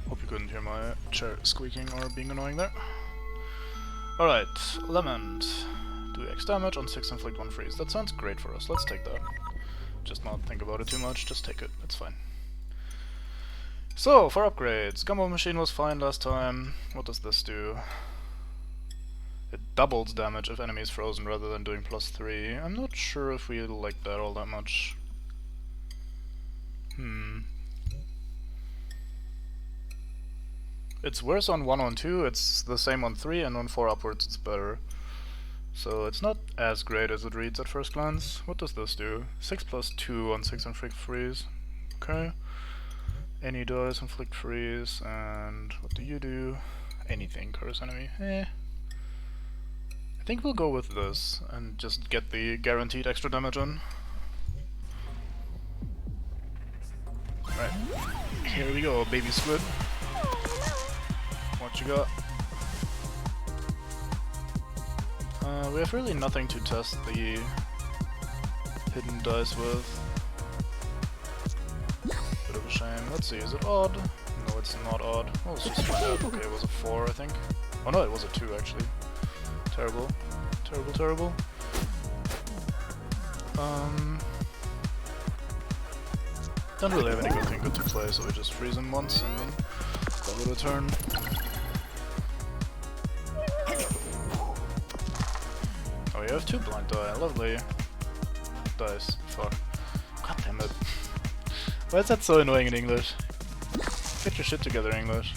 Hope you couldn't hear my chair squeaking or being annoying there. Alright, Lament. Do X damage on 6 inflict 1 freeze. That sounds great for us. Let's take that. Just not think about it too much, just take it. It's fine. So, for upgrades. Gumball Machine was fine last time. What does this do? It doubles damage if enemy is frozen rather than doing +3. I'm not sure if we like that all that much. It's worse on 1 on 2, it's the same on 3, and on 4 upwards it's better. So it's not as great as it reads at first glance. What does this do? 6 plus 2 on 6 inflict freeze. Okay. Any dice inflict freeze, and what do you do? Anything, curse enemy. I think we'll go with this and just get the guaranteed extra damage on. Right. Here we go, baby squid. What you got? We have really nothing to test the hidden dice with. Bit of a shame. Let's see, is it odd? No, it's not odd. Well, let's just find out. Okay, it was a 4, I think. Oh no, it was a 2 actually. Terrible. Terrible, terrible. Don't really have anything good to play, so we just freeze him once and then call it a turn. Oh, you have 2 blind die. Lovely. Dice. Fuck. God damn it. Why is that so annoying in English? Get your shit together, English.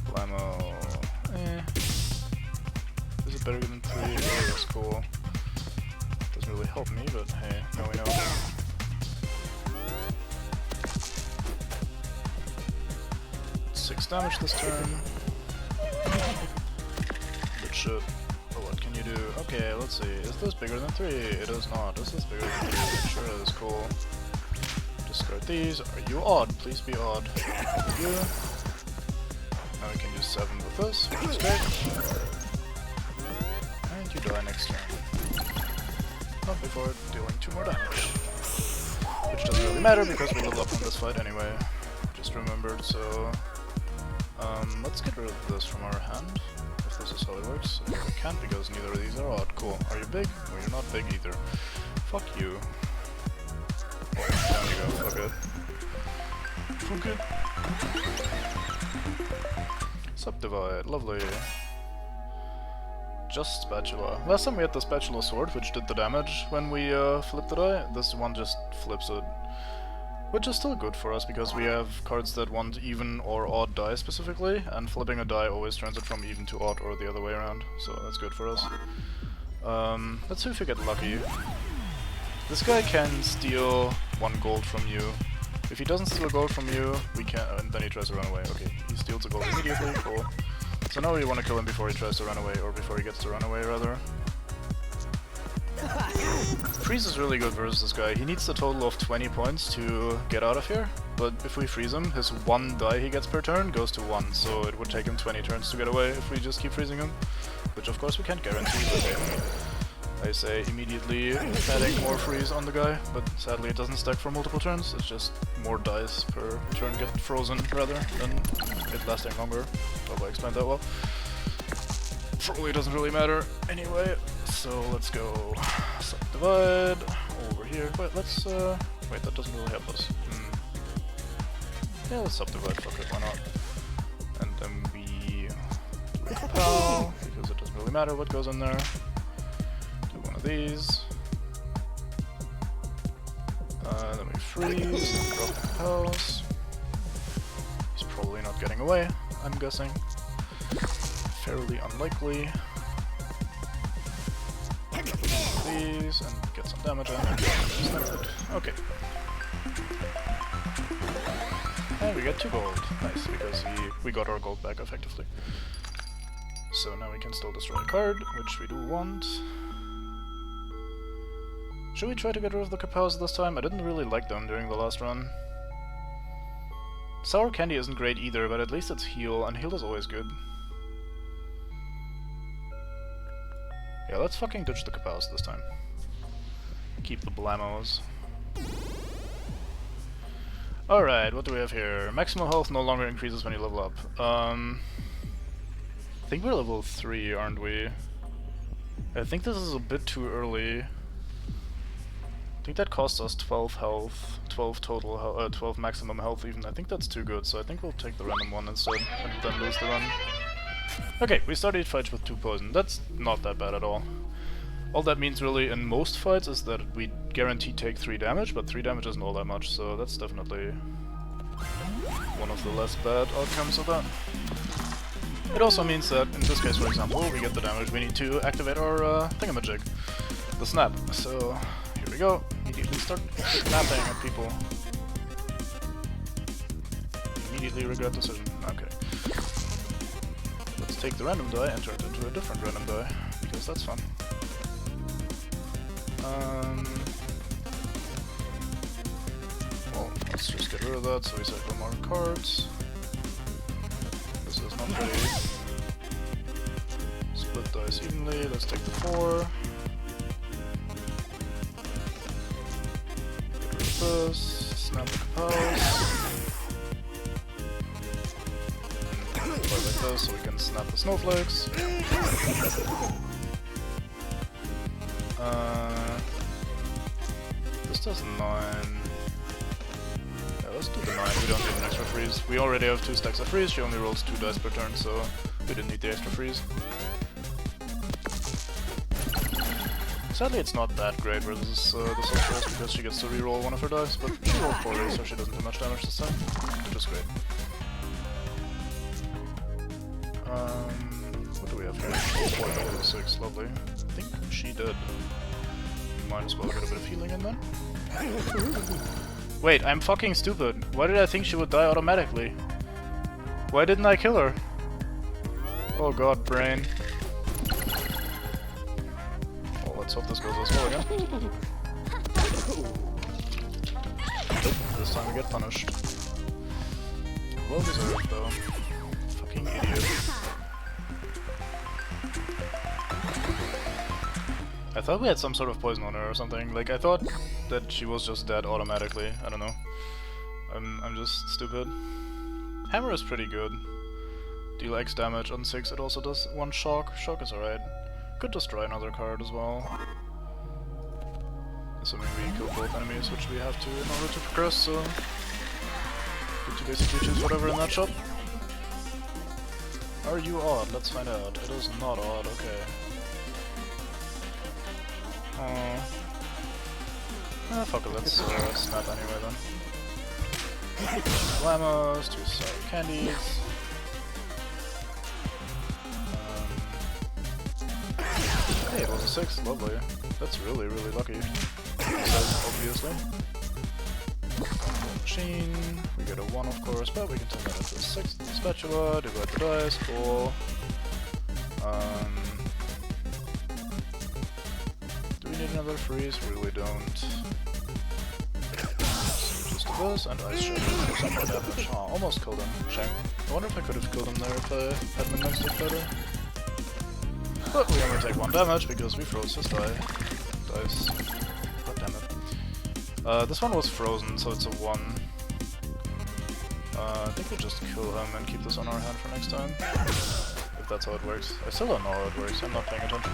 Blammo. Is it better than 3? Oh, that's cool. Doesn't really help me, but hey, now we know. Six damage this turn. Good shit. Oh, what can you do? Okay, let's see. Is this bigger than 3? It is not. Is this bigger than 3? Sure it is. Cool. Discard these. Are you odd? Please be odd. You. Now we can do 7 with this, which is great. And you die next turn. Not before dealing 2 more damage. Which doesn't really matter because we level up on this fight anyway. Just remembered, so... let's get rid of this from our hand, if this is how it works. We can't because neither of these are odd. Cool. Are you big? Well, you're not big either. Fuck you. Oh, down you go. Fuck it. Fuck it. Subdivide. Lovely. Just spatula. Last time we had the spatula sword, which did the damage when we flipped the die. This one just flips it. Which is still good for us, because we have cards that want even or odd die specifically, and flipping a die always turns it from even to odd or the other way around, so that's good for us. Let's see if we get lucky. This guy can steal 1 gold from you. If he doesn't steal a gold from you, we can, and then he tries to run away. Okay, he steals a gold immediately, cool. So now we want to kill him before he tries to run away, or before he gets to run away, rather. Freeze is really good versus this guy. He needs a total of 20 points to get out of here, but if we freeze him, his 1 die he gets per turn goes to 1, so it would take him 20 turns to get away if we just keep freezing him, which of course we can't guarantee, but okay. I say immediately adding more freeze on the guy, but sadly it doesn't stack for multiple turns, it's just more dice per turn get frozen rather than it lasting longer. Hope I explained that well. Probably doesn't really matter anyway, so let's go subdivide over here. Wait, let's wait, that doesn't really help us. Yeah, let's subdivide, fuck it, why not? And then we do a compel, because it doesn't really matter what goes in there. Do one of these. Then we freeze, and drop the compels. He's probably not getting away, I'm guessing. Fairly unlikely. These and get some damage in. Okay. And we get 2 gold. Nice, because we got our gold back effectively. So now we can still destroy a card, which we do want. Should we try to get rid of the Kapows this time? I didn't really like them during the last run. Sour Candy isn't great either, but at least it's heal, and heal is always good. Yeah, let's fucking ditch the Kapows this time. Keep the Blamos. Alright, what do we have here? Maximum health no longer increases when you level up. I think we're level 3, aren't we? I think this is a bit too early. I think that costs us 12 health, 12 total health, 12 maximum health even. I think that's too good, so I think we'll take the random one instead, and then lose the run. Okay, we start each fight with 2 poison. That's not that bad at all. All that means really in most fights is that we guarantee take 3 damage, but 3 damage isn't all that much, so that's definitely one of the less bad outcomes of that. It also means that, in this case for example, we get the damage we need to activate our thingamajig, the snap. So, here we go. Immediately start snapping at people. Immediately regret decision. Okay. Let's take the random die and turn it into a different random die, because that's fun. Well, let's just get rid of that so we cycle more cards. This is not pretty. Split dice evenly, let's take the 4. this, snap the house. Play like this so we can snap the snowflakes. This does 9. Yeah, let's do the 9. We don't need an extra freeze. We already have 2 stacks of freeze. She only rolls 2 dice per turn, so we didn't need the extra freeze. Sadly, it's not that great versus the sorceress because she gets to reroll one of her dice, but she rolled poorly, so she doesn't do much damage this time, which is great. What do we have here? 4 6, lovely. I think she did. Might as well get a bit of healing in then. Wait, I'm fucking stupid. Why did I think she would die automatically? Why didn't I kill her? Oh god, brain. Well, let's hope this goes as well again. Nope, this time we get punished. Well deserved though. Fucking idiot. I thought we had some sort of poison on her or something. Like, I thought that she was just dead automatically. I don't know. I'm just stupid. Hammer is pretty good. Deal X damage on 6, it also does 1 shock. Shock is alright. Could destroy another card as well. Assuming we kill both enemies, which we have to in order to progress, so... Good to basically choose whatever in that shop. Are you odd? Let's find out. It is not odd, okay. Fuck it, let's snap anyway then. Llamas, 2 sour candies. Hey, it was a 6, lovely. That's really, really lucky. Obviously. Machine, we get a 1 of course, but we can turn that into a 6 with the spatula, divide the dice, cool. Do we need another freeze? We really don't. So just do this, and Ice Shot for some more damage. Oh, almost killed him. Shame. I wonder if I could have killed him there if I had been next to better. But we only take 1 damage because we froze his dice. God damn it. This one was frozen, so it's a 1. I think we just kill him and keep this on our hand for next time. If that's how it works. I still don't know how it works, I'm not paying attention.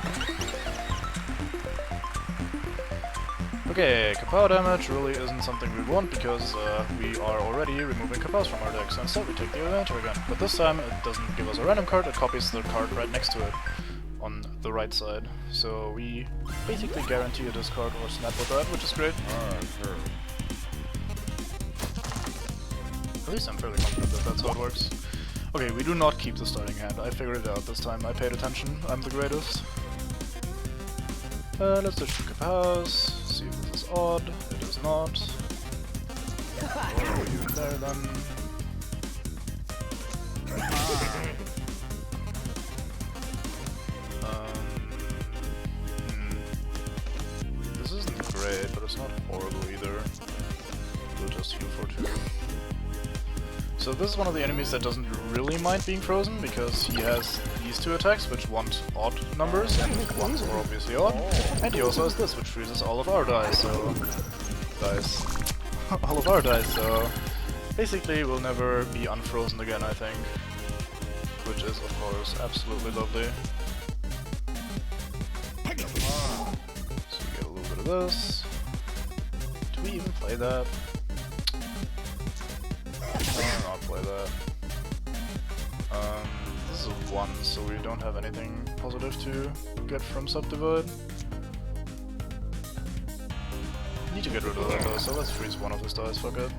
Okay, Kapow damage really isn't something we want because we are already removing Kapows from our deck, so instead we take the adventure again. But this time it doesn't give us a random card, it copies the card right next to it on the right side. So we basically guarantee a discard or snap with that, which is great. At least I'm fairly confident that that's how it works. Okay, we do not keep the starting hand. I figured it out this time. I paid attention. I'm the greatest. Let's switch to Kapows. See if this is odd. It is not. What are you there then? This isn't great, but it's not horrible either. We'll just heal for 2. So this is one of the enemies that doesn't really mind being frozen, because he has these 2 attacks which want odd numbers, and ones are obviously odd, and he also has this which freezes all of our dice, so... all of our dice, so... Basically we'll never be unfrozen again, I think. Which is, of course, absolutely lovely. So we get a little bit of this. Do we even play that? I'll not play that. This is a 1, so we don't have anything positive to get from Subdivide. Need to get rid of that though, so let's freeze one of his dice, fuck it.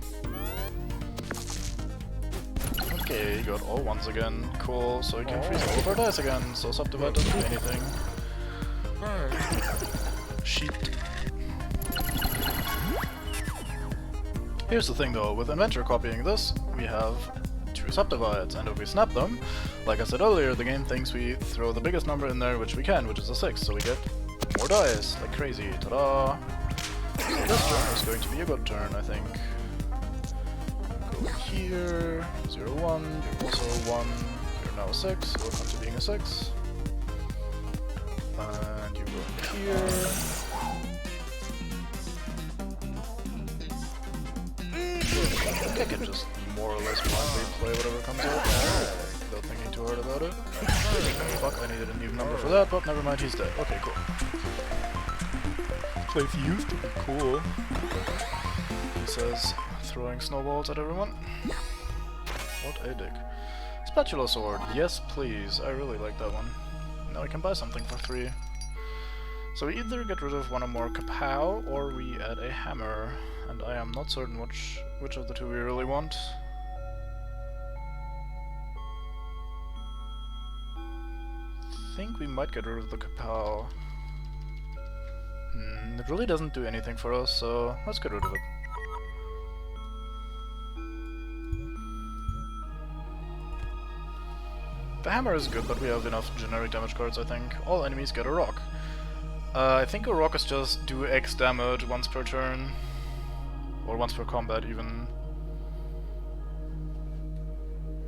Okay, he got all 1s again, cool, so he can freeze all of our dice again, so Subdivide doesn't do anything. Sheet. Here's the thing though, with Inventor copying this, we have 2 Subdivides, and if we snap them, like I said earlier, the game thinks we throw the biggest number in there, which we can, which is a 6, so we get more dice, like crazy, ta-da! So this turn is going to be a good turn, I think. Go here, 0, 1, you're also a 1, you're now a 6, welcome to being a 6. And you go here. think I can just more or less blindly play whatever comes out without thinking too hard about it. Fuck, I needed an even number for that, but never mind, he's dead. Okay, cool. This place used to be cool. He says, throwing snowballs at everyone. What a dick. Spatula sword, yes please, I really like that one. Now I can buy something for 3. So we either get rid of one or more kapow, or we add a hammer. And I am not certain which of the two we really want. I think we might get rid of the kapow. It really doesn't do anything for us, so let's get rid of it. The hammer is good, but we have enough generic damage cards, I think. All enemies get a rock. I think a rock is just do X damage once per turn. Or once per combat, even.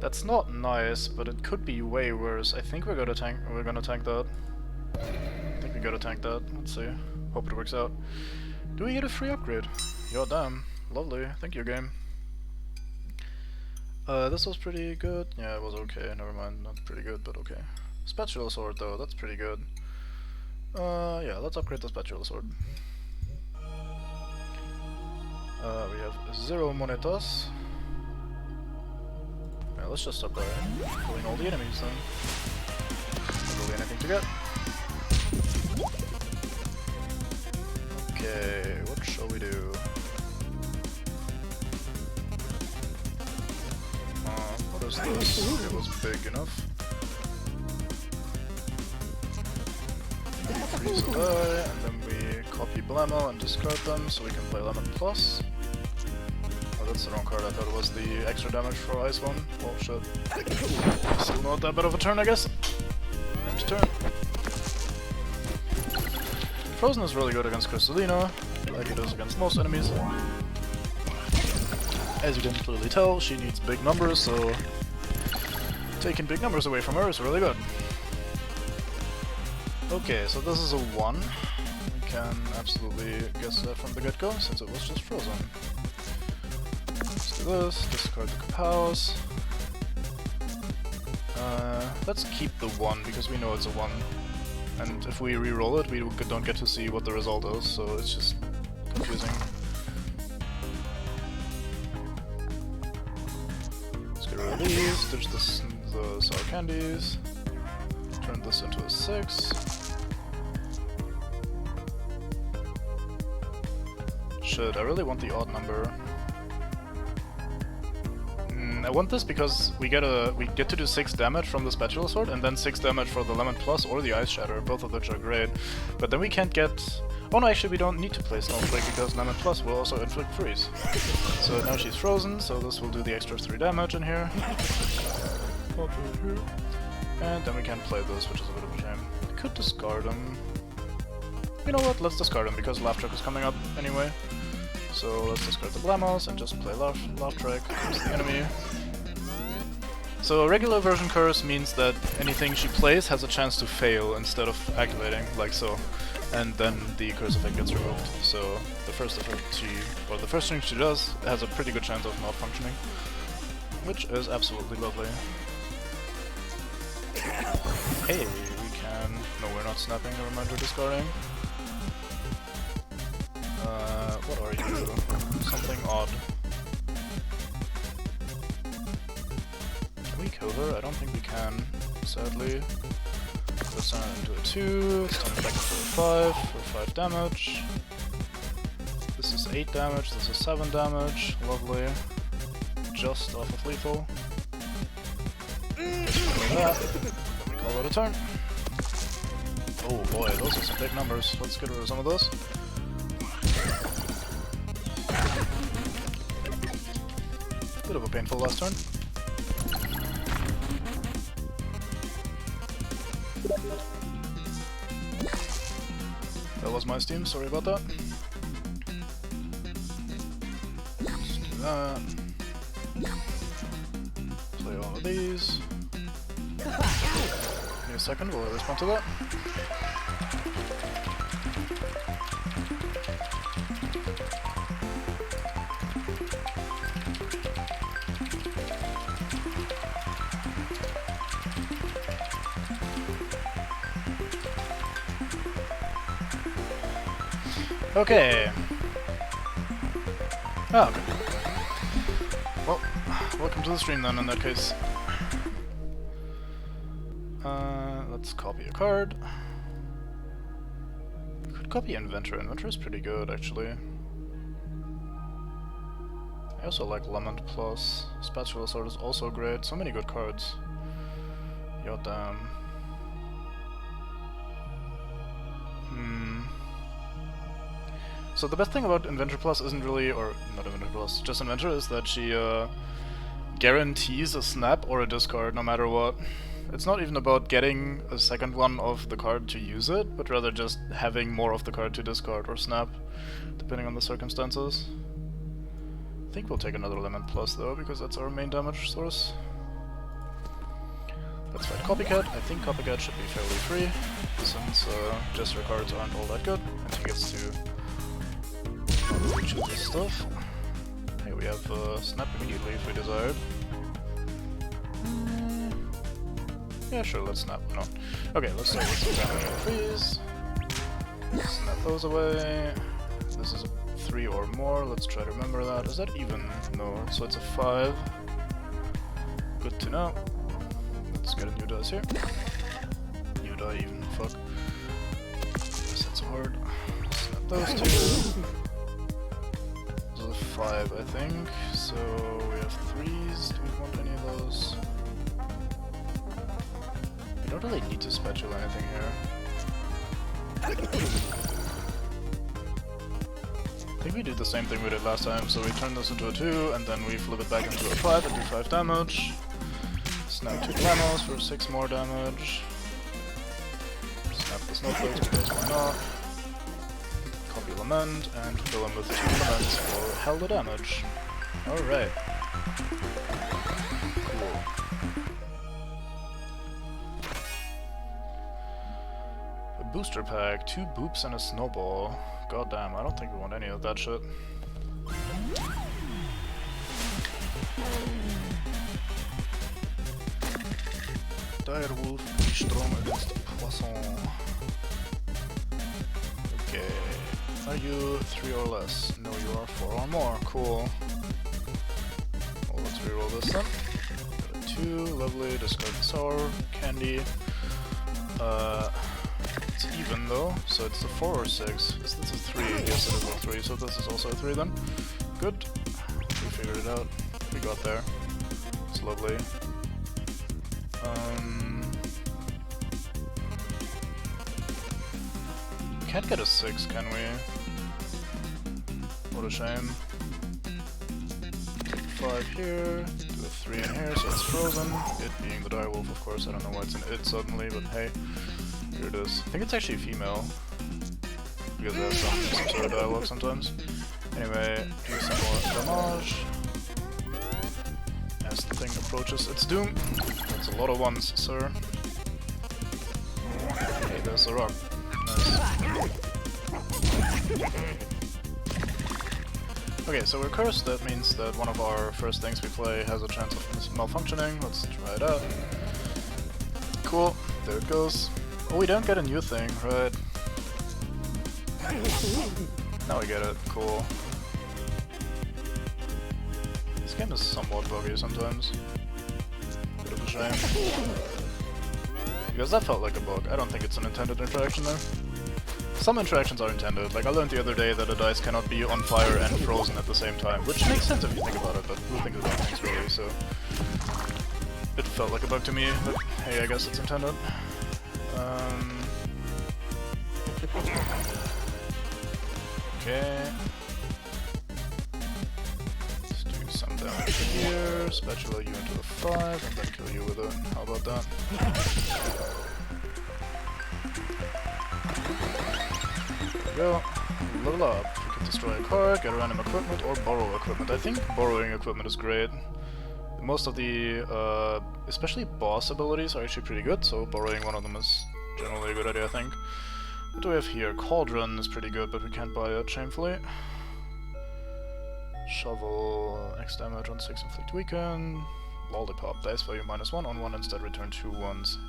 That's not nice, but it could be way worse. I think we're gonna tank that. I think we gotta tank that. Let's see. Hope it works out. Do we get a free upgrade? Yeah, damn. Lovely. Thank you, game. This was pretty good. Yeah, it was okay. Never mind. Not pretty good, but okay. Spatula sword, though. That's pretty good. Yeah, let's upgrade the spatula sword. We have 0 monetas. Yeah, let's just start by killing all the enemies then. Not really anything to get. Okay, what shall we do? What is this? It was big enough. Freeze a die, and then we copy Blammo and discard them so we can play Lemon Plus. Oh, that's the wrong card. I thought it was the extra damage for Ice one. Oh shit. Still not that bad of a turn, I guess. Next turn. Frozen is really good against Crystalina, like it is against most enemies. As you can clearly tell, she needs big numbers, so taking big numbers away from her is really good. Okay, so this is a 1. We can absolutely guess that from the get-go, since it was just frozen. Let's do this, discard the kapows. Let's keep the 1, because we know it's a 1. And if we re-roll it, we don't get to see what the result is, so it's just confusing. Let's get rid of these, ditch the sour candies, turn this into a 6. Shit, I really want the odd number. I want this because we get to do 6 damage from the spatula sword, and then 6 damage for the Lemon Plus or the Ice Shatter, both of which are great. But then we can't get... Oh no, actually we don't need to play Snowflake because Lemon Plus will also inflict freeze. So now she's frozen, so this will do the extra 3 damage in here. And then we can play this, which is a bit of a shame. I could discard him. You know what, let's discard him because Laugh Track is coming up anyway. So let's discard the Blamos and just play Laugh Track against the enemy. So a regular version curse means that anything she plays has a chance to fail instead of activating, like so. And then the curse effect gets removed. So the first thing she does has a pretty good chance of not functioning. Which is absolutely lovely. Hey, we can... No, we're not snapping, never mind, we're discarding. What are you? Something odd. Can we kill her? I don't think we can, sadly. Let's turn it into a 2, let's turn it back into a 5 for 5 damage. This is 8 damage, this is 7 damage, lovely. Just off of lethal. Just that. Then we call it a turn. Oh boy, those are some big numbers. Let's get rid of some of those. Bit of a painful last turn. That was my Steam, sorry about that. Let's do that. Play all of these. Give me a second while I respond to that. Okay. Oh, okay. Well, welcome to the stream then, in that case. Let's copy a card. We could copy Inventor. Inventor is pretty good, actually. I also like Lament Plus. Spatula Sword is also great. So many good cards. Goddamn. So the best thing about Inventor Plus isn't really, or not Inventor Plus, just Inventor, is that she guarantees a snap or a discard no matter what. It's not even about getting a second one of the card to use it, but rather just having more of the card to discard or snap, depending on the circumstances. I think we'll take another Lament Plus though, because that's our main damage source. Let's fight Copycat. I think Copycat should be fairly free, since gesture cards aren't all that good, and he gets to choose his stuff. Hey, we have snap immediately if we desired. Yeah, sure, let's snap. Why not? Okay, let's start with some damage and freeze. Snap those away. This is a 3 or more. Let's try to remember that. Is that even? No, so it's a 5. Good to know. Let's get a new dice here. New die even, fuck. Guess that's hard. Snap those two. This is a 5, I think. So we have 3s. Do we want any of those? We don't really need to spatula anything here. I think we did the same thing we did last time, so we turn this into a 2, and then we flip it back into a 5 and do 5 damage. Snap 2 Glamours for 6 more damage. Snap the Snowflakes because why not? Copy Lament, and fill him with 2 Laments for hell the damage. Alright. Cool. A booster pack, 2 boops and a snowball. God damn, I don't think we want any of that shit. Direwolf, be strong against Poisson. Okay. Are you 3 or less? No, you are 4 or more. Cool. Well, let's reroll this then. Got a 2, lovely, discard the sour candy. It's even though, so it's a 4 or 6. Is this a 3? Yes, it is a 3, so this is also a 3 then. Good. We figured it out. We got there. It's lovely. Can't get a 6, can we? What a shame. 5 here, do a 3 in here, so it's frozen. It being the direwolf, of course. I don't know why it's an it suddenly, but hey, here it is. I think it's actually female, because it has some sort of dialogue sometimes. Anyway, do some more damage as the thing approaches its doom. That's a lot of ones, sir. Hey, there's a rock. Nice. Okay, so we're cursed. That means that one of our first things we play has a chance of malfunctioning. Let's try it out. Cool, there it goes. Oh, we don't get a new thing, right? Now we get it, cool. This game is somewhat buggy sometimes. Bit of a shame. Because that felt like a bug. I don't think it's an intended interaction there. Some interactions are intended. Like I learned the other day that a dice cannot be on fire and frozen at the same time, which makes sense if you think about it, but who thinks about things really, so... It felt like a bug to me, but hey, I guess it's intended. Okay. Let's do some damage here, spatula you into a 5, and then kill you with it. How about that? There we go. Level up. We can destroy a card, get random equipment, or borrow equipment. I think borrowing equipment is great. Most of the, especially boss abilities are actually pretty good, so borrowing one of them is generally a good idea, I think. What do we have here? Cauldron is pretty good, but we can't buy it, shamefully. Shovel, X damage on 6 inflict weaken. Lollipop, dice value -1 on 1, instead return 2 ones.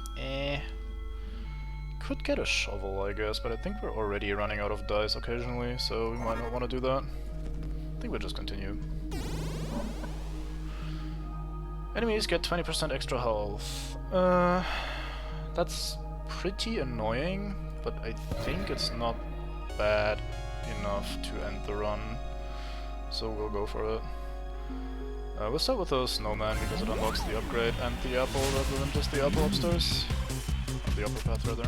could get a shovel, I guess, but I think we're already running out of dice occasionally, so we might not want to do that. I think we'll just continue. Enemies get 20% extra health. That's pretty annoying, but I think it's not bad enough to end the run, so we'll go for it. We'll start with the snowman because it unlocks the upgrade and the apple rather than just the apple upstairs. On the upper path rather.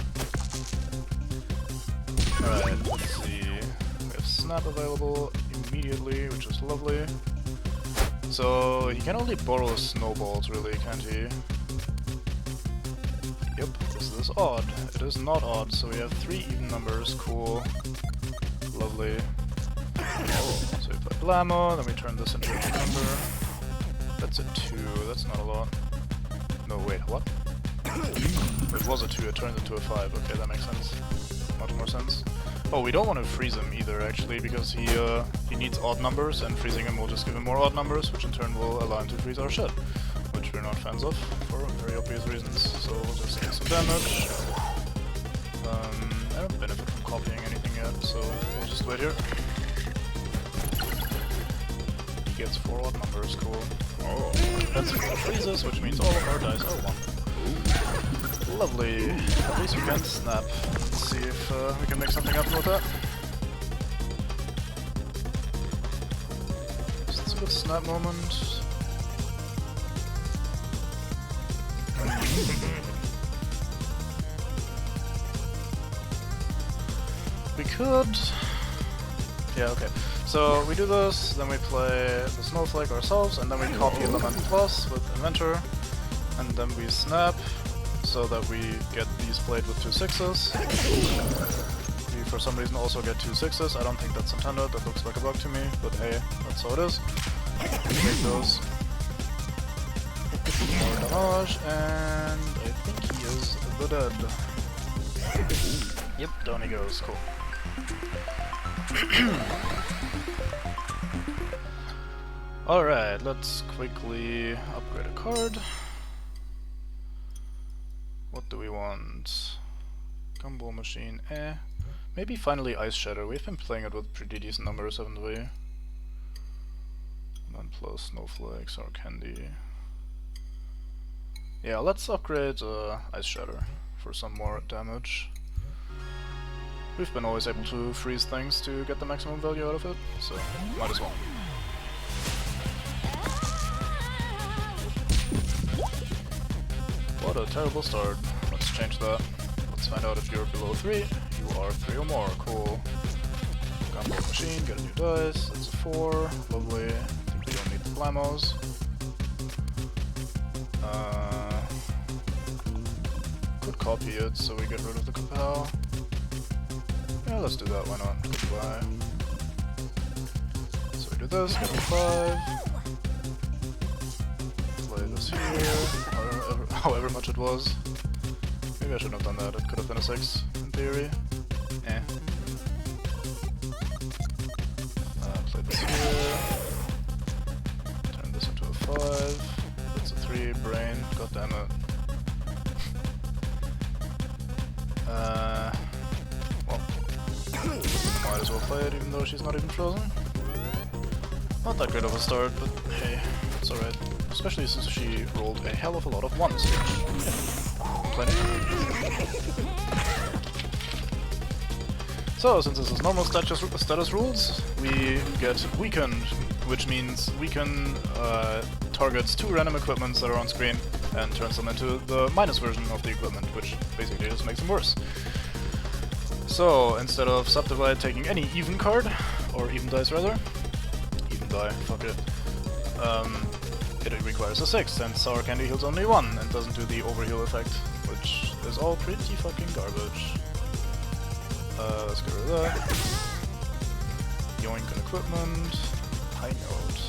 Alright, let's see. We have snap available immediately, which is lovely. So he can only borrow snowballs really, can't he? Yep, this is odd. It is not odd, so we have 3 even numbers, cool. Lovely. So we play Blammo, then we turn this into a number. That's a 2, that's not a lot. No, wait, what? It was a 2, it turned into a 5, okay, that makes sense. Much more sense. Oh, we don't want to freeze him either, actually, because he needs odd numbers, and freezing him will just give him more odd numbers, which in turn will allow him to freeze our shit. Which we're not fans of, for very obvious reasons, so we'll just get some damage. I don't benefit from copying anything yet, so we'll just wait here. He gets 4 odd numbers, cool. Oh, that's 4 freezes, which means all of our dice are 1. Lovely. At least we can snap. Let's see if we can make something happen with that. It's a good snap moment. We could... Yeah, okay. So we do this, then we play the snowflake ourselves, and then we copy element plus with inventor, and then we snap, so that we get these played with 2 6s. We for some reason also get 2 6s, I don't think that's intended, that looks like a bug to me, but hey, that's how it is. Take those. More damage, and I think he is the dead. Yep, down he goes, cool. Alright, let's quickly upgrade a card. What do we want? Gumball machine, eh. Maybe finally Ice Shatter. We've been playing it with pretty decent numbers, haven't we? And then plus Snowflakes or Candy. Yeah, let's upgrade Ice Shatter for some more damage. We've been always able to freeze things to get the maximum value out of it, so might as well. What a terrible start. Let's change that. Let's find out if you're below 3. You are 3 or more, cool. Gumball machine, get a new dice, that's a 4, lovely. I think we don't need the Blammos. Could copy it so we get rid of the compel. Yeah, let's do that, why not? Goodbye. So we do this, get a 5. Play this here, however much it was. Maybe I shouldn't have done that, it could have been a 6, in theory. Eh. Play this here. Turn this into a 5. That's a 3, brain, goddammit. Well, might as well play it even though she's not even frozen. Not that great of a start, but hey, it's alright. Especially since she rolled a hell of a lot of 1s, which... plenty. So, since this is normal status rules, we get weakened, which means weaken targets 2 random equipments that are on screen and turns them into the minus version of the equipment, which basically just makes them worse. So, instead of Subdivide taking any even card, or even dice rather, even die, fuck it, it requires a 6, and Sour Candy heals only 1 and doesn't do the overheal effect, which is all pretty fucking garbage. Let's get rid of that. Yoink an equipment. High note.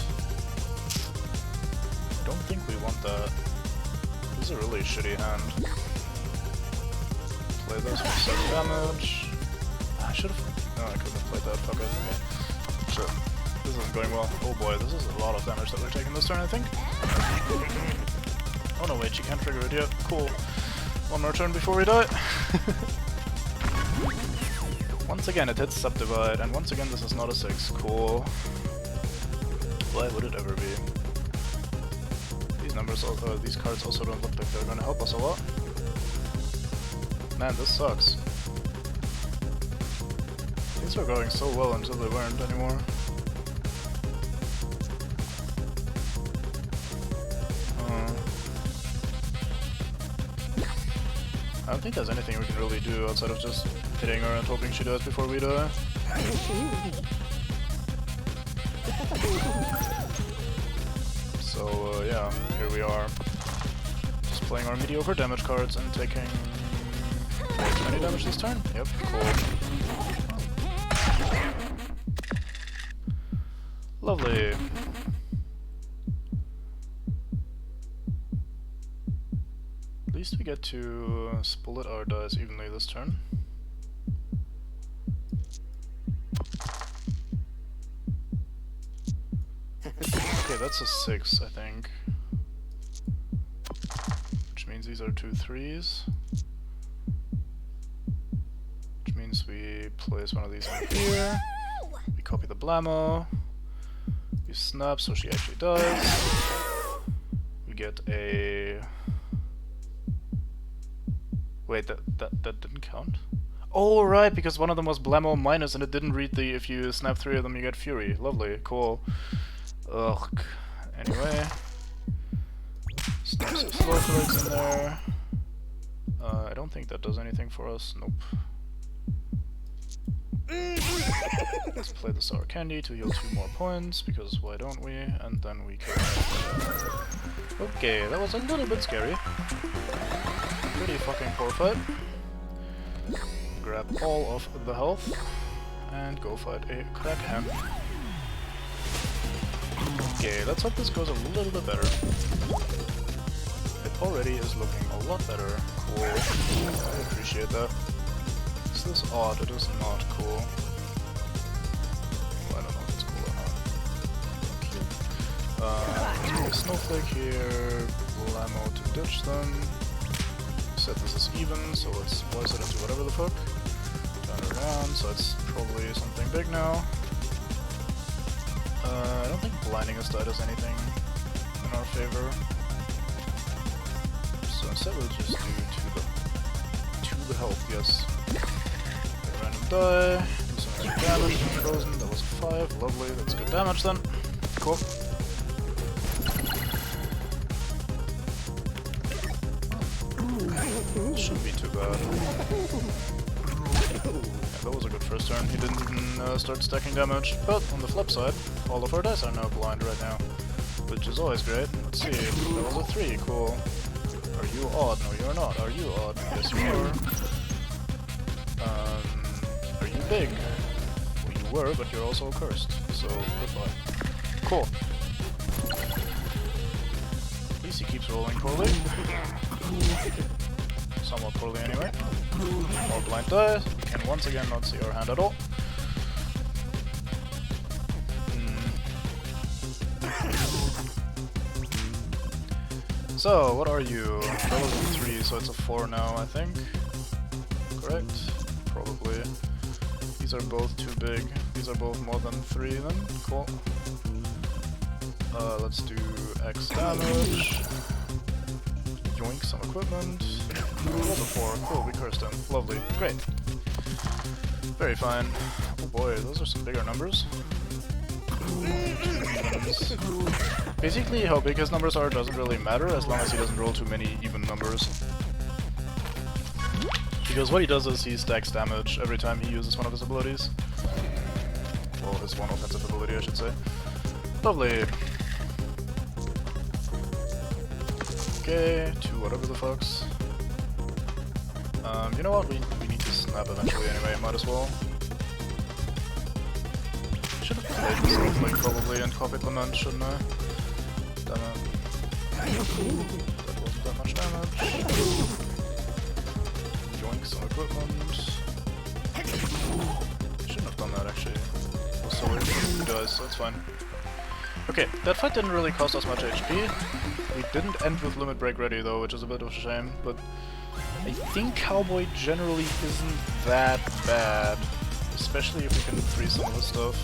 Don't think we want that. This is a really shitty hand. Play this for 7 damage. I should've... No, I couldn't have played that. Fuck it. Okay. Shit. This isn't going well. Oh boy, this is a lot of damage that we're taking this turn, I think. Oh no, wait, she can't trigger it yet. Cool. One more turn before we die. Once again it hits Subdivide, and once again this is not a 6. Cool. Why would it ever be? These numbers, these cards also don't look like they're gonna help us a lot. Man, this sucks. Things were going so well until they weren't anymore. I don't think there's anything we can really do outside of just hitting her and hoping she dies before we die. So yeah, here we are. Just playing our mediocre damage cards and taking 20 damage this turn? Yep, cool. Lovely. At least we get to split our dice evenly this turn. Okay, that's a 6, I think. Which means these are 2 3s. Which means we place one of these in here. We copy the blammo. We snap so she actually dies. We get a... Wait, that didn't count? Oh, right, because one of them was blammo minus and it didn't read the if you snap 3 of them you get fury. Lovely, cool. Ugh. Anyway. Snap some slow flicks in there. I don't think that does anything for us. Nope. Let's play the sour candy to heal 2 more points, because why don't we? And then we kill. Okay, that was a little bit scary. Pretty fucking poor fight. Grab all of the health and go fight a Kraken. Okay, let's hope this goes a little bit better. It already is looking a lot better. Cool. I appreciate that. Is this odd? It is not cool. Well, I don't know if it's cool or not. Let's put a snowflake here. Blammo to ditch them. Set this as even, so let's splice it into whatever the fuck. Turn it around, so it's probably something big now. I don't think blinding us does anything in our favor. So instead we'll just do to the health, yes. A random die, do some extra damage, frozen, that was a 5, lovely, that's good damage then. Cool. Shouldn't be too bad. Yeah, that was a good first turn. He didn't even start stacking damage. But on the flip side, all of our dice are now blind right now, which is always great. Let's see. That was a 3. Cool. Are you odd? No, you're not. Are you odd? Yes, you are. Are you big? Well, you were, but you're also cursed. So goodbye. Cool. At least he keeps rolling poorly. Somewhat poorly anyway. More blind dice. We can once again not see our hand at all. So, what are you? That was a 3, so it's a 4 now, I think. Correct? Probably. These are both too big. These are both more than 3 then. Cool. Let's do X damage. Yoink some equipment. That's a 4. Cool, we cursed him. Lovely. Great. Very fine. Oh boy, those are some bigger numbers. Basically, how big his numbers are doesn't really matter as long as he doesn't roll too many even numbers. Because what he does is he stacks damage every time he uses one of his abilities. Well, his one offensive ability, I should say. Lovely. Okay, 2 whatever the fucks. You know what? We need to snap eventually anyway, might as well. Should have played the snowflake probably and copied Lament, shouldn't I? Damn it. That wasn't that much damage. Yoink some equipment. Shouldn't have done that actually. Also, he dies, so it's fine. Okay, that fight didn't really cost us much HP. We didn't end with limit break ready though, which is a bit of a shame, but I think Cowboy generally isn't that bad, especially if we can freeze some of the stuff.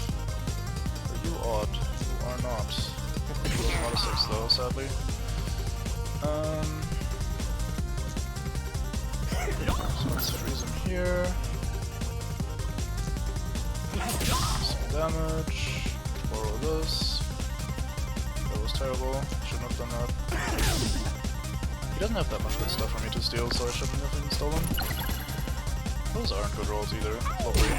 Are you odd? You are not. He was not a 6 though, sadly. So let's freeze him here. Some damage. Borrow this. That was terrible. Shouldn't have done that. He doesn't have that much good stuff for me to steal, so I shouldn't have even stolen. Those aren't good rolls either. Lovely.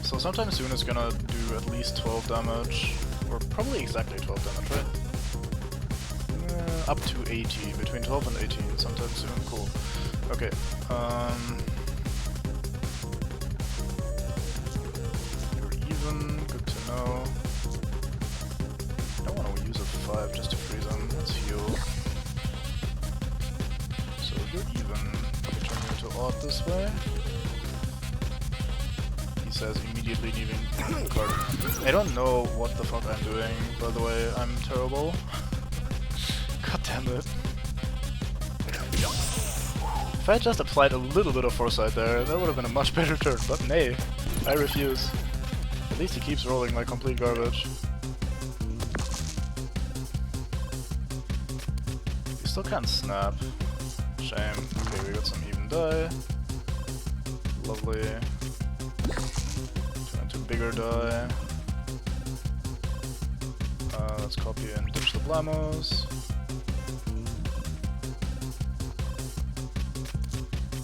So sometime soon it's gonna do at least 12 damage. Or probably exactly 12 damage, right? Up to 80. Between 12 and 18 sometime soon. Cool. Okay. You're even. Good to know. I don't want to use a 5 just to freeze him. Let's heal. So if you're even, let me turn you into odd this way. He says immediately leaving the card. I don't know what the fuck I'm doing, by the way. I'm terrible. God damn it. If I had just applied a little bit of foresight there, that would have been a much better turn, but nay, I refuse. At least he keeps rolling like complete garbage. He still can't snap. Shame. Okay, we got some even die. Lovely. Turn into bigger die. Let's copy and ditch the blamos.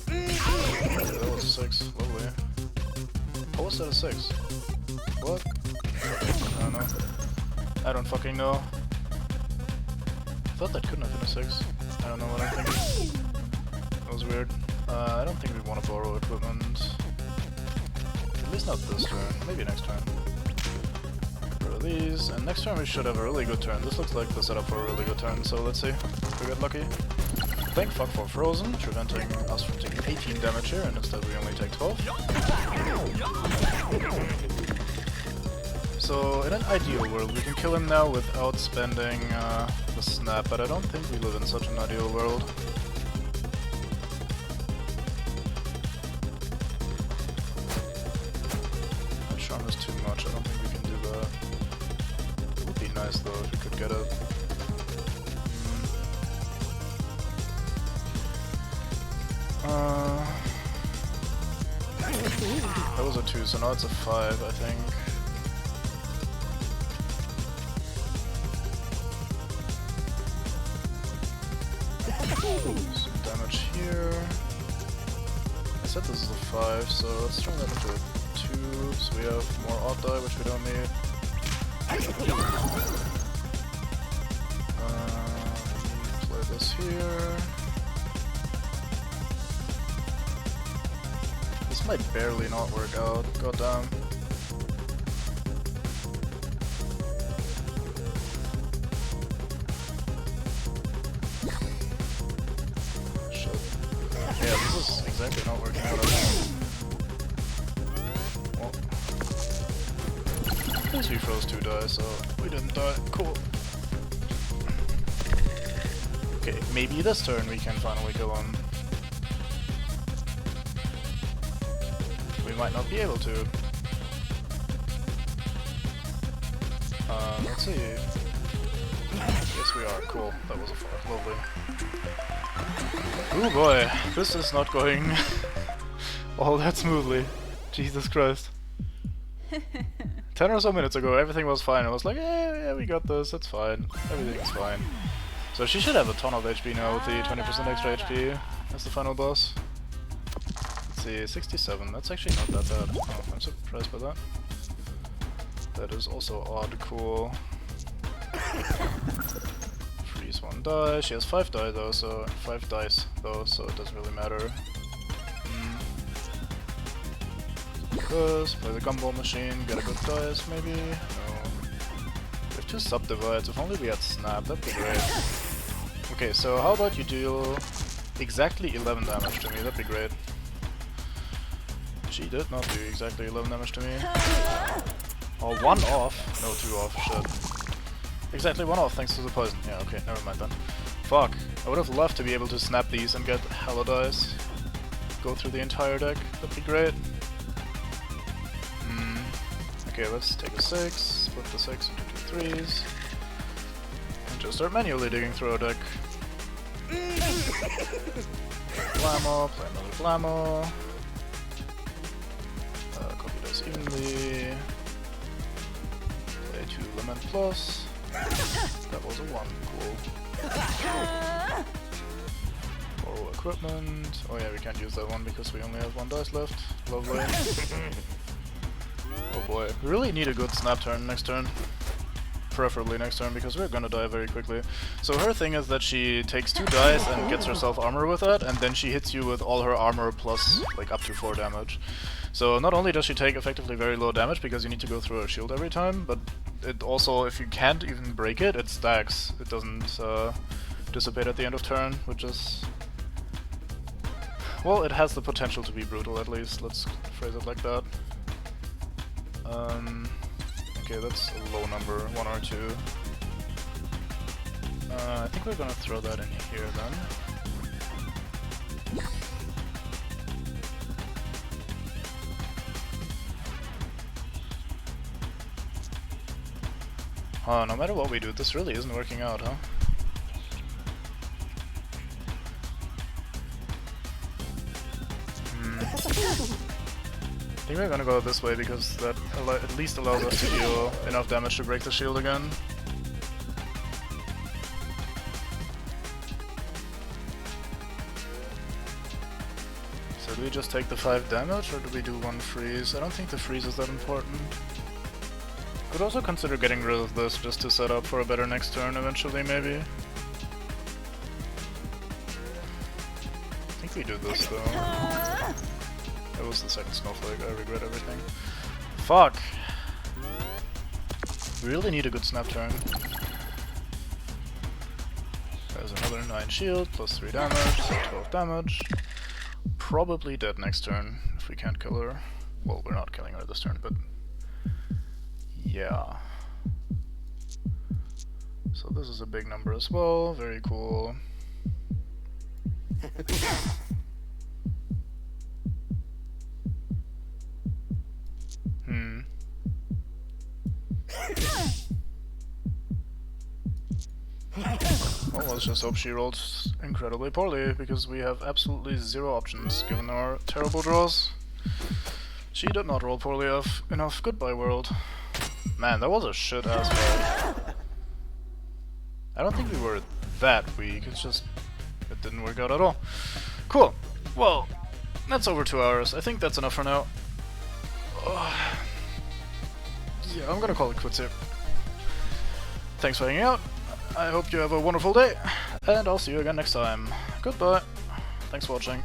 That was a 6. Lovely. How was that a 6? What? I don't know. I don't fucking know. I thought that couldn't have been a 6. I don't know what I'm thinking. That was weird. I don't think we want to borrow equipment. At least not this turn. Maybe next turn. Get rid of these. And next turn we should have a really good turn. This looks like the setup for a really good turn, so let's see if we get lucky. Thank fuck for Frozen, preventing us from taking 18 damage here, and instead we only take 12. So, in an ideal world, we can kill him now without spending the snap, but I don't think we live in such an ideal world. That charm is too much, I don't think we can do that. It would be nice though if we could get it. That was a 2, so now it's a 5, I think. Some damage here. I said this is a 5, so let's turn that into a 2, so we have more odd die, which we don't need. Play this here. This might barely not work out, goddamn. Shit. Yeah, this is exactly not working out at all. Well, at least we froze 2 die, so we didn't die. Cool. Okay, maybe this turn we can finally kill him. Might not be able to. Let's see. Yes, we are. Cool. That was a 5. Lovely. Oh boy, this is not going all that smoothly. Jesus Christ. 10 or so minutes ago, everything was fine. I was like, yeah, we got this. It's fine. Everything's fine. So she should have a ton of HP now with the 20% extra HP as the final boss. See, 67, that's actually not that bad. Oh, I'm surprised by that. That is also odd, cool. Freeze 1 die, she has 5 die though, so 5 dice though, so it doesn't really matter. This, play the gumball machine, get a good dice maybe? No. We have 2 subdivides, if only we had snap, that'd be great. Okay, so how about you deal exactly 11 damage to me, that'd be great. She did not do exactly 11 damage to me. Oh, 1 off. No, 2 off. Shit. Exactly 1 off thanks to the poison. Yeah, okay, never mind then. Fuck. I would have loved to be able to snap these and get hella dice. Go through the entire deck. That'd be great. Okay, let's take a 6, split the 6 into 2 3s, and just start manually digging through our deck. Blammo, play another Blammo. Copy dice evenly. Play 2 Lament Plus. That was a 1, cool. Borrow equipment. Oh yeah, we can't use that one because we only have 1 dice left. Lovely. Oh boy, we really need a good snap turn next turn. Preferably next turn, because we're gonna die very quickly. So her thing is that she takes 2 dice and gets herself armor with that, and then she hits you with all her armor plus like up to 4 damage. So not only does she take effectively very low damage because you need to go through her shield every time, but it also, if you can't even break it, it stacks. It doesn't dissipate at the end of turn, which is... well, it has the potential to be brutal at least, let's phrase it like that. Okay, that's a low number, 1 or 2. I think we're gonna throw that in here then. Oh, no matter what we do, this really isn't working out, huh? I think we're gonna go this way because that at least allows us to deal enough damage to break the shield again. So do we just take the 5 damage or do we do 1 freeze? I don't think the freeze is that important. Could also consider getting rid of this just to set up for a better next turn eventually, maybe. I think we do this though. That was the second snowflake, I regret everything. Fuck! We really need a good snap turn. There's another 9 shield, plus 3 damage, so 12 damage. Probably dead next turn, if we can't kill her. Well, we're not killing her this turn, but... yeah. So this is a big number as well, very cool. Well, let's just hope she rolls incredibly poorly, because we have absolutely 0 options given our terrible draws. She did not roll poorly enough. Goodbye, world. Man, that was a shit-ass fight. I don't think we were that weak, it's just... it didn't work out at all. Cool. Well, that's over 2 hours. I think that's enough for now. Yeah, I'm gonna call it quits here. Thanks for hanging out. I hope you have a wonderful day, and I'll see you again next time. Goodbye. Thanks for watching.